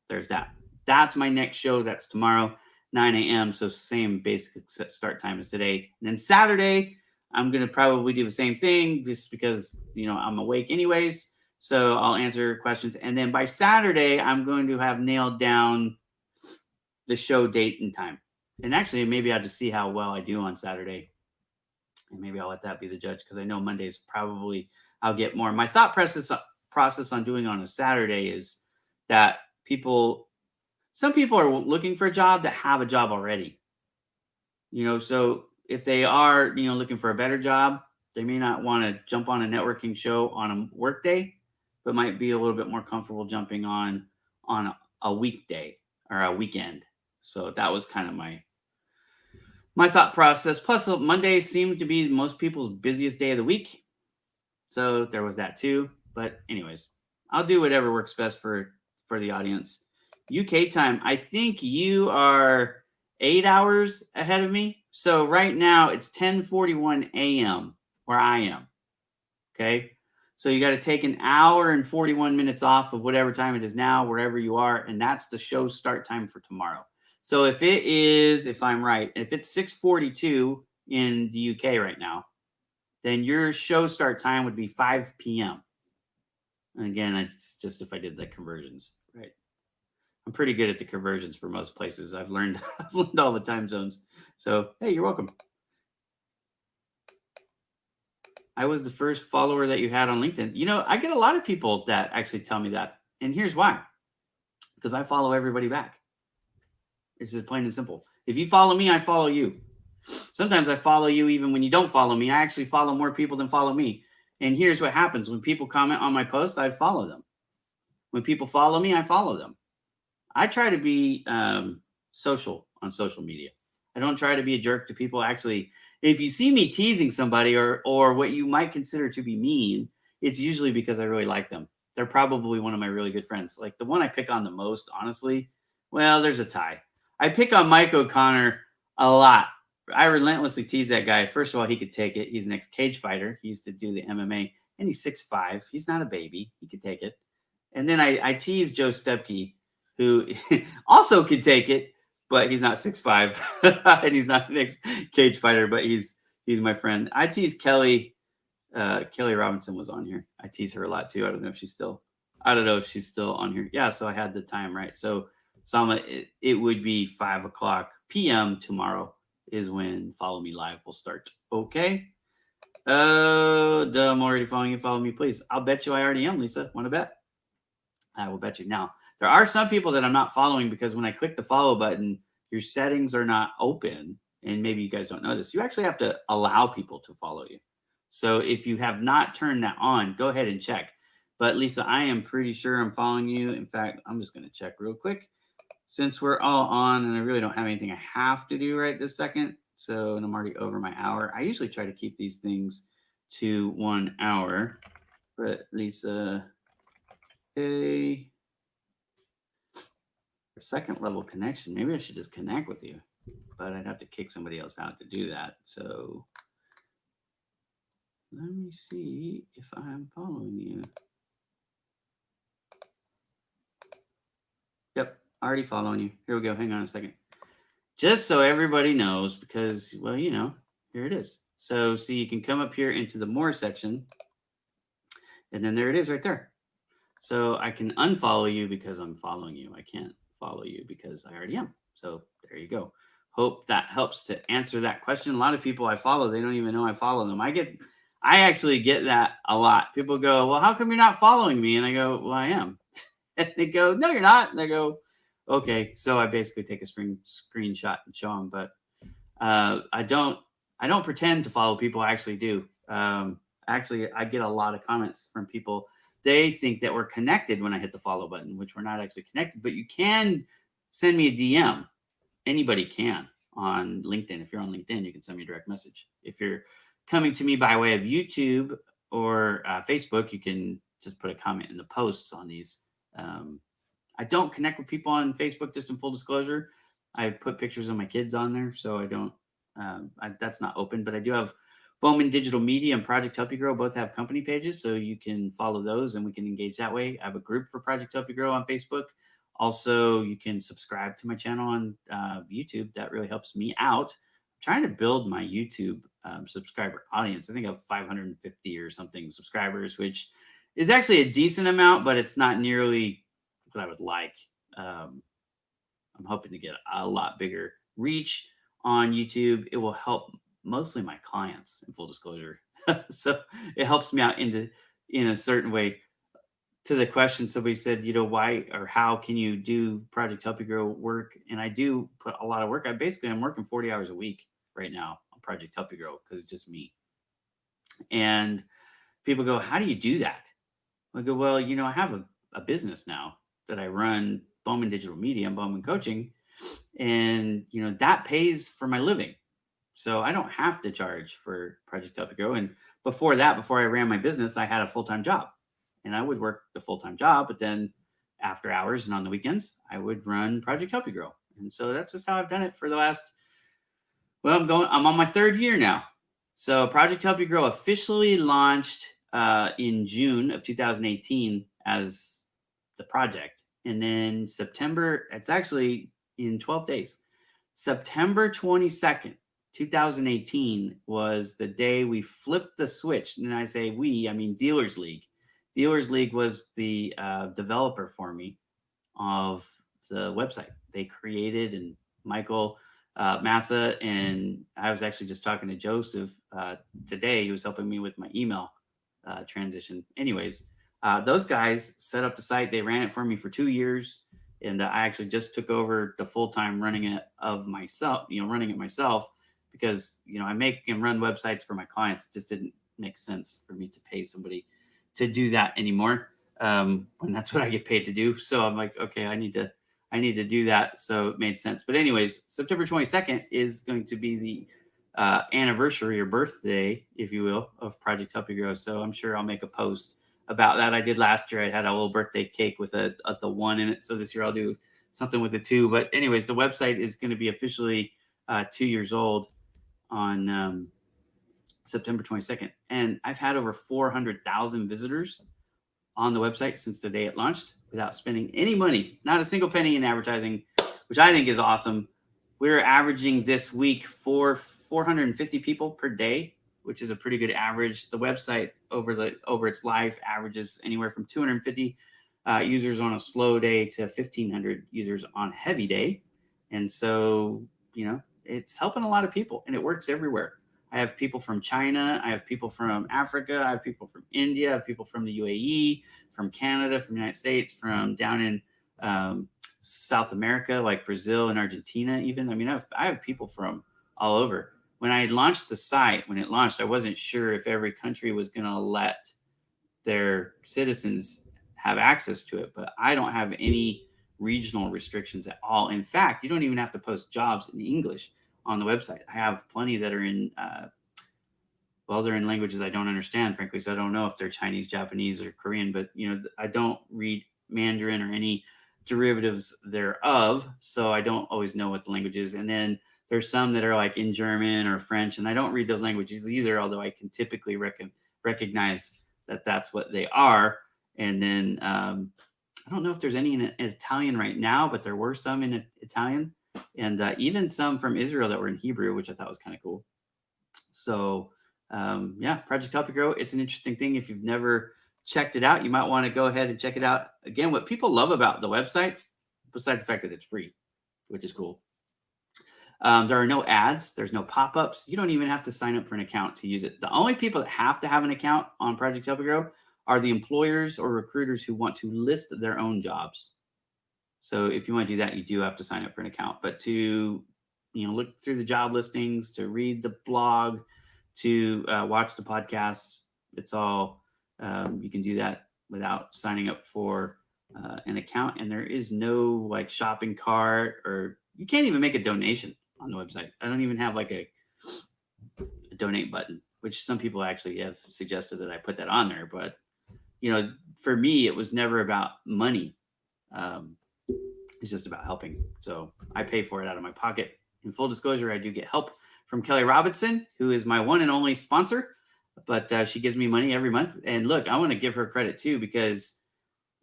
there's that. That's my next show. That's tomorrow, 9 a.m. So same basic start time as today. And then Saturday, I'm going to probably do the same thing just because, I'm awake anyways. So I'll answer questions. And then by Saturday, I'm going to have nailed down the show date and time. And actually, maybe I'll just see how well I do on Saturday. And maybe I'll let that be the judge, because I know Mondays probably I'll get more. My thought process on doing on a Saturday is that some people are looking for a job that have a job already. So if they are, looking for a better job, they may not want to jump on a networking show on a work day, but might be a little bit more comfortable jumping on a weekday or a weekend. So that was kind of my thought process. Plus, Monday seemed to be most people's busiest day of the week. So there was that too. But anyways, I'll do whatever works best for the audience. UK time, I think you are 8 hours ahead of me. So right now it's 10:41 a.m. where I am. Okay. So you got to take an hour and 41 minutes off of whatever time it is now, wherever you are. And that's the show start time for tomorrow. So if I'm right, if it's 6:42 in the UK right now, then your show start time would be 5 p.m. And again, it's just if I did the conversions, right? I'm pretty good at the conversions for most places. I've learned all the time zones. So, hey, you're welcome. I was the first follower that you had on LinkedIn. I get a lot of people that actually tell me that. And here's why. Because I follow everybody back. It's just plain and simple. If you follow me, I follow you. Sometimes I follow you even when you don't follow me. I actually follow more people than follow me. And here's what happens. When people comment on my post, I follow them. When people follow me, I follow them. I try to be social on social media. I don't try to be a jerk to people. Actually, if you see me teasing somebody or what you might consider to be mean, it's usually because I really like them. They're probably one of my really good friends. Like the one I pick on the most, honestly, well, there's a tie. I pick on Mike O'Connor a lot. I relentlessly tease that guy. First of all, he could take it. He's an ex-cage fighter. He used to do the MMA, and he's 6'5". He's not a baby. He could take it. And then I tease Joe Stepke, who also could take it, but he's not 6'5", and he's not an ex-cage fighter, but he's my friend. I tease Kelly. Kelly Robinson was on here. I tease her a lot too. I don't know if she's still on here. Yeah, so I had the time right. So Salma, it would be 5 o'clock p.m. tomorrow is when Follow Me Live will start. Okay. I'm already following you. Follow me, please. I'll bet you I already am, Lisa. Want to bet? I will bet you. Now, There are some people that I'm not following because when I click the follow button, your settings are not open. And maybe you guys don't know this. You actually have to allow people to follow you. So if you have not turned that on, go ahead and check. But Lisa, I am pretty sure I'm following you. In fact, I'm just going to check real quick since we're all on and I really don't have anything I have to do right this second. So, and I'm already over my hour. I usually try to keep these things to 1 hour, but Lisa, hey, a second level connection. Maybe I should just connect with you, but I'd have to kick somebody else out to do that. So let me see if I'm following you. Yep, already following you. Here we go. Hang on a second. Just so everybody knows, because, well, you know, here it is. So see, you can come up here into the more section, and then there it is right there. So I can unfollow you because I'm following you. I can't follow you because I already am. So there you go. Hope that helps to answer that question. A lot of people I follow, they don't even know I follow them. I actually get that a lot. People go, well, how come you're not following me? And I go, well, I am. And they go, no, you're not. And I go, okay. So I basically take a screenshot and show them, but I don't pretend to follow people. I actually do. Actually, I get a lot of comments from people. They think that we're connected when I hit the follow button, which we're not actually connected, but you can send me a DM. Anybody can on LinkedIn. If you're on LinkedIn, you can send me a direct message. If you're coming to me by way of YouTube or Facebook, you can just put a comment in the posts on these. I don't connect with people on Facebook, just in full disclosure. I put pictures of my kids on there, so I don't, that's not open, but I do have Bowman Digital Media and Project Help You Grow both have company pages, so you can follow those and we can engage that way. I have a group for Project Help You Grow on Facebook. Also, you can subscribe to my channel on YouTube. That really helps me out. I'm trying to build my YouTube subscriber audience. I think I have 550 or something subscribers, which is actually a decent amount, but it's not nearly what I would like. I'm hoping to get a lot bigger reach on YouTube. It will help mostly my clients, in full disclosure. So it helps me out in a certain way. To the question, somebody said, you know, why or how can you do Project Help You Grow work? And I do put a lot of work. I'm working 40 hours a week right now on Project Help You Grow because it's just me. And people go, how do you do that? I go, well, you know, I have a business now that I run, Bowman Digital Media and Bowman Coaching. And, you know, that pays for my living. So I don't have to charge for Project Help You Grow. And before that, before I ran my business, I had a full-time job. And I would work the full-time job, but then after hours and on the weekends, I would run Project Help You Grow. And so that's just how I've done it for the last, well, I'm on my 3rd year now. So Project Help You Grow officially launched in June of 2018 as the project. And then September, it's actually in 12 days. September 22nd, 2018 was the day we flipped the switch. And I say we, I mean Dealers League. Dealers League was the developer for me of the website. They created, and Michael Massa, and I was actually just talking to Joseph today. He was helping me with my email transition. Anyways, those guys set up the site. They ran it for me for 2 years. And I actually just took over the full-time running it myself because, you know, I make and run websites for my clients. It just didn't make sense for me to pay somebody to do that anymore. When that's what I get paid to do. So I'm like, okay, I need to do that. So it made sense. But anyways, September 22nd is going to be the anniversary or birthday, if you will, of Project Help You Grow. So I'm sure I'll make a post about that. I did last year. I had a little birthday cake with the 1 in it. So this year I'll do something with the 2. But anyways, the website is going to be officially 2 years old on September 22nd. And I've had over 400,000 visitors on the website since the day it launched without spending any money, not a single penny in advertising, which I think is awesome. We're averaging this week 450 people per day, which is a pretty good average. The website over its life averages anywhere from 250 users on a slow day to 1,500 users on heavy day. And so, you know, it's helping a lot of people and it works everywhere. I have people from China. I have people from Africa. I have people from India. I have people from the UAE, from Canada, from the United States, from down in South America, like Brazil and Argentina, even. I mean, I have people from all over. When I launched the site, when it launched, I wasn't sure if every country was going to let their citizens have access to it, but I don't have any regional restrictions at all. In fact, you don't even have to post jobs in English on the website. I have plenty that are in, well, they're in languages I don't understand, frankly. So I don't know if they're Chinese, Japanese, or Korean, but I don't read Mandarin or any derivatives thereof. So I don't always know what the language is. And then there's some that are like in German or French, and I don't read those languages either, although I can typically recognize that that's what they are. And then I don't know if there's any in Italian right now, but there were some in Italian, and even some from Israel that were in Hebrew, which I thought was kind of cool. So yeah, Project Help You Grow. It's an interesting thing. If you've never checked it out, you might want to go ahead and check it out. Again, what people love about the website, besides the fact that it's free, which is cool. There are no ads. There's no pop-ups. You don't even have to sign up for an account to use it. The only people that have to have an account on Project Help You Grow are the employers or recruiters who want to list their own jobs. So if you want to do that, you do have to sign up for an account. But to look through the job listings, to read the blog, to watch the podcasts, it's all you can do that without signing up for an account. And there is no like shopping cart, or you can't even make a donation on the website. I don't even have like a donate button, which some people actually have suggested that I put that on there. But for me, it was never about money. It's just about helping. So I pay for it out of my pocket. In full disclosure, I do get help from Kelly Robinson, who is my one and only sponsor, but she gives me money every month. And look, I want to give her credit too, because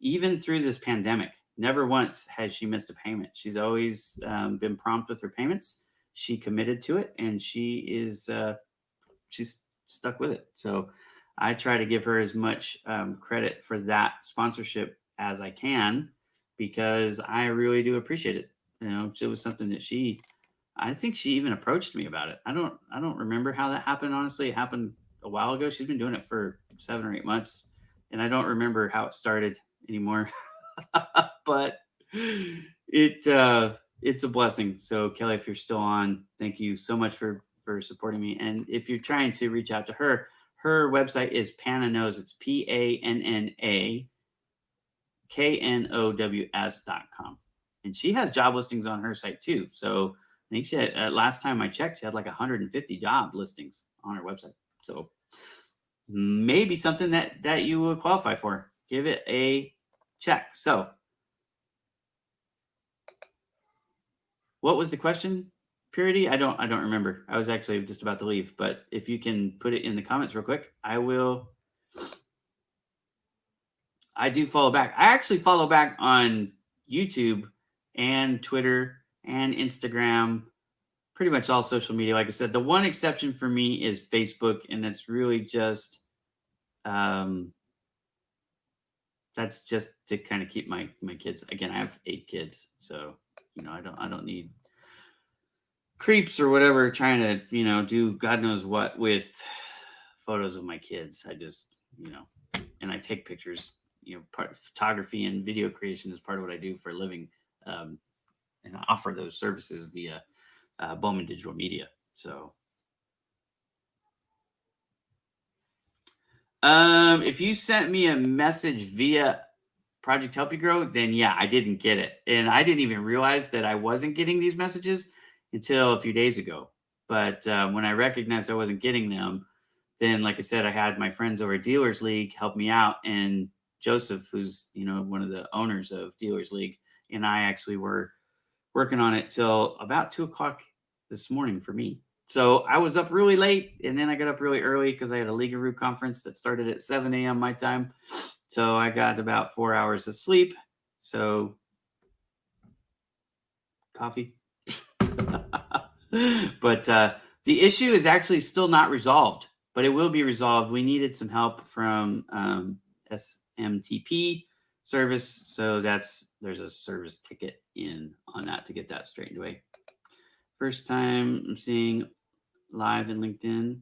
even through this pandemic, never once has she missed a payment. She's always been prompt with her payments. She committed to it, and she's stuck with it. So I try to give her as much credit for that sponsorship as I can, because I really do appreciate it. It was something that I think she even approached me about it. I don't remember how that happened. Honestly, it happened a while ago. She's been doing it for 7 or 8 months, and I don't remember how it started anymore. But it's a blessing. So Kelly, if you're still on, thank you so much for supporting me. And if you're trying to reach out to her, her website is PannaKnows. It's PannaKnows.com. And she has job listings on her site too. So I think she had, last time I checked, she had like 150 job listings on her website. So maybe something that you will qualify for. Give it a check. So what was the question, Purity? I don't remember. I was actually just about to leave, but if you can put it in the comments real quick, I will. I do follow back. I actually follow back on YouTube and Twitter and Instagram, pretty much all social media. Like I said, the one exception for me is Facebook, and that's really just that's just to kind of keep my kids. Again, I have 8 kids, so I don't need creeps or whatever trying to do God knows what with photos of my kids. I just and I take pictures. Part of photography and video creation is part of what I do for a living, and I offer those services via Bowman Digital Media. So if you sent me a message via Project Help You Grow, then yeah, I didn't get it. And I didn't even realize that I wasn't getting these messages until a few days ago. But when I recognized I wasn't getting them, then like I said, I had my friends over at Dealers League help me out. And Joseph, who's, one of the owners of Dealers League, and I actually were working on it till about 2:00 this morning for me. So I was up really late, and then I got up really early because I had a Leagueroo conference that started at 7 a.m. my time. So I got about 4 hours of sleep. So coffee. But the issue is actually still not resolved, but it will be resolved. We needed some help from SMTP service. So there's a service ticket in on that to get that straightened away. First time I'm seeing live in LinkedIn.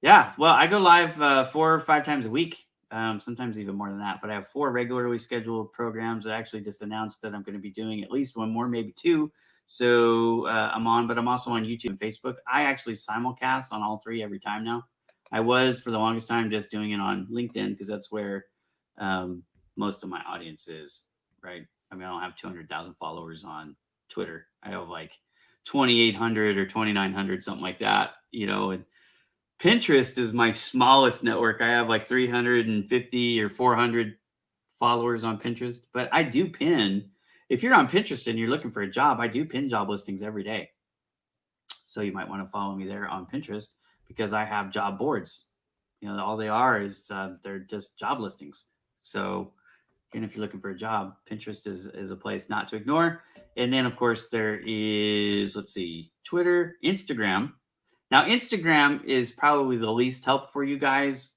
Yeah, well, I go live 4 or 5 times a week sometimes even more than that. But I have 4 regularly scheduled programs. I actually just announced that I'm going to be doing at least one more, maybe 2. So I'm on, but I'm also on YouTube and Facebook. I actually simulcast on all 3 every time now. I was for the longest time just doing it on LinkedIn because that's where most of my audience is, right? I mean, I don't have 200,000 followers on Twitter. I have like 2,800 or 2,900, something like that, and Pinterest is my smallest network. I have like 350 or 400 followers on Pinterest, but I do pin. If you're on Pinterest and you're looking for a job, I do pin job listings every day. So you might want to follow me there on Pinterest because I have job boards. All they are is they're just job listings. So again, if you're looking for a job, Pinterest is a place not to ignore. And then, of course, there is, Twitter, Instagram. Now, Instagram is probably the least help for you guys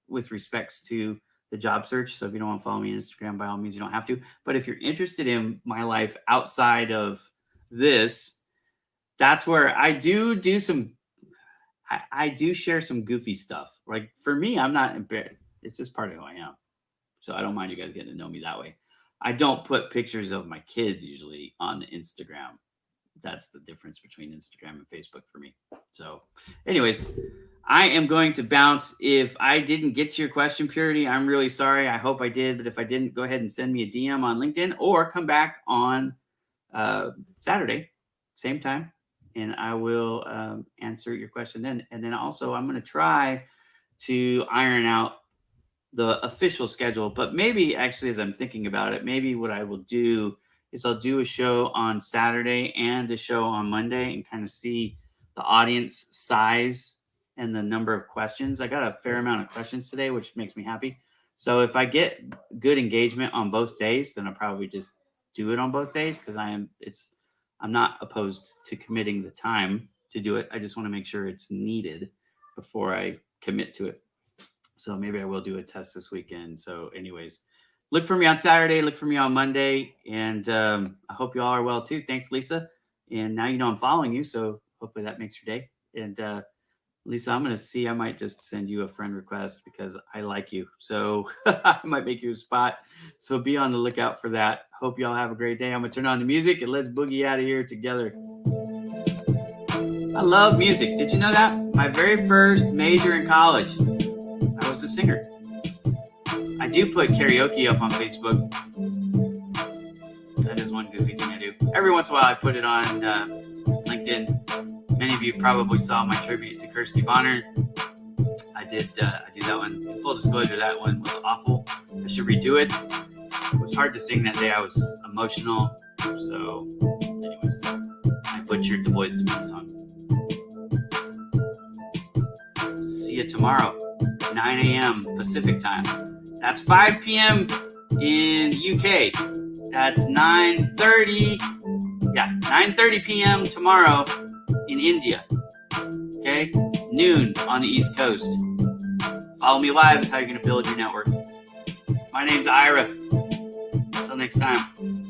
with respects to the job search. So if you don't want to follow me on Instagram, by all means, you don't have to. But if you're interested in my life outside of this, that's where I do some, I do share some goofy stuff. Like for me, I'm not embarrassed. It's just part of who I am. So I don't mind you guys getting to know me that way. I don't put pictures of my kids usually on the Instagram. That's the difference between Instagram and Facebook for me. So anyways, I am going to bounce. If I didn't get to your question, Purity, I'm really sorry. I hope I did. But if I didn't, go ahead and send me a DM on LinkedIn or come back on Saturday, same time, and I will answer your question then. And then also I'm going to try to iron out the official schedule. But maybe actually, as I'm thinking about it, maybe what I will do is I'll do a show on Saturday and a show on Monday and kind of see the audience size and the number of questions. I got a fair amount of questions today, which makes me happy. So if I get good engagement on both days, then I'll probably just do it on both days because I'm not opposed to committing the time to do it. I just want to make sure it's needed before I commit to it. So maybe I will do a test this weekend. So anyways, look for me on Saturday, look for me on Monday. And I hope you all are well too. Thanks, Lisa. And now you know I'm following you. So hopefully that makes your day. And Lisa, I'm going to see, I might just send you a friend request because I like you. So I might make you a spot. So be on the lookout for that. Hope you all have a great day. I'm going to turn on the music and let's boogie out of here together. I love music. Did you know that? My very first major in college, I was a singer. I do put karaoke up on Facebook. That is one goofy thing I do. Every once in a while, I put it on LinkedIn. Many of you probably saw my tribute to Kirsty Bonner. I did that one. In full disclosure, that one was awful. I should redo it. It was hard to sing that day. I was emotional. So, anyways, I butchered the Boys to Men song. See you tomorrow, 9 a.m. Pacific time. That's 5 p.m. in UK. That's 9:30 p.m. tomorrow in India. Okay? Noon on the East Coast. Follow me live is how you're going to build your network. My name's Ira. Until next time.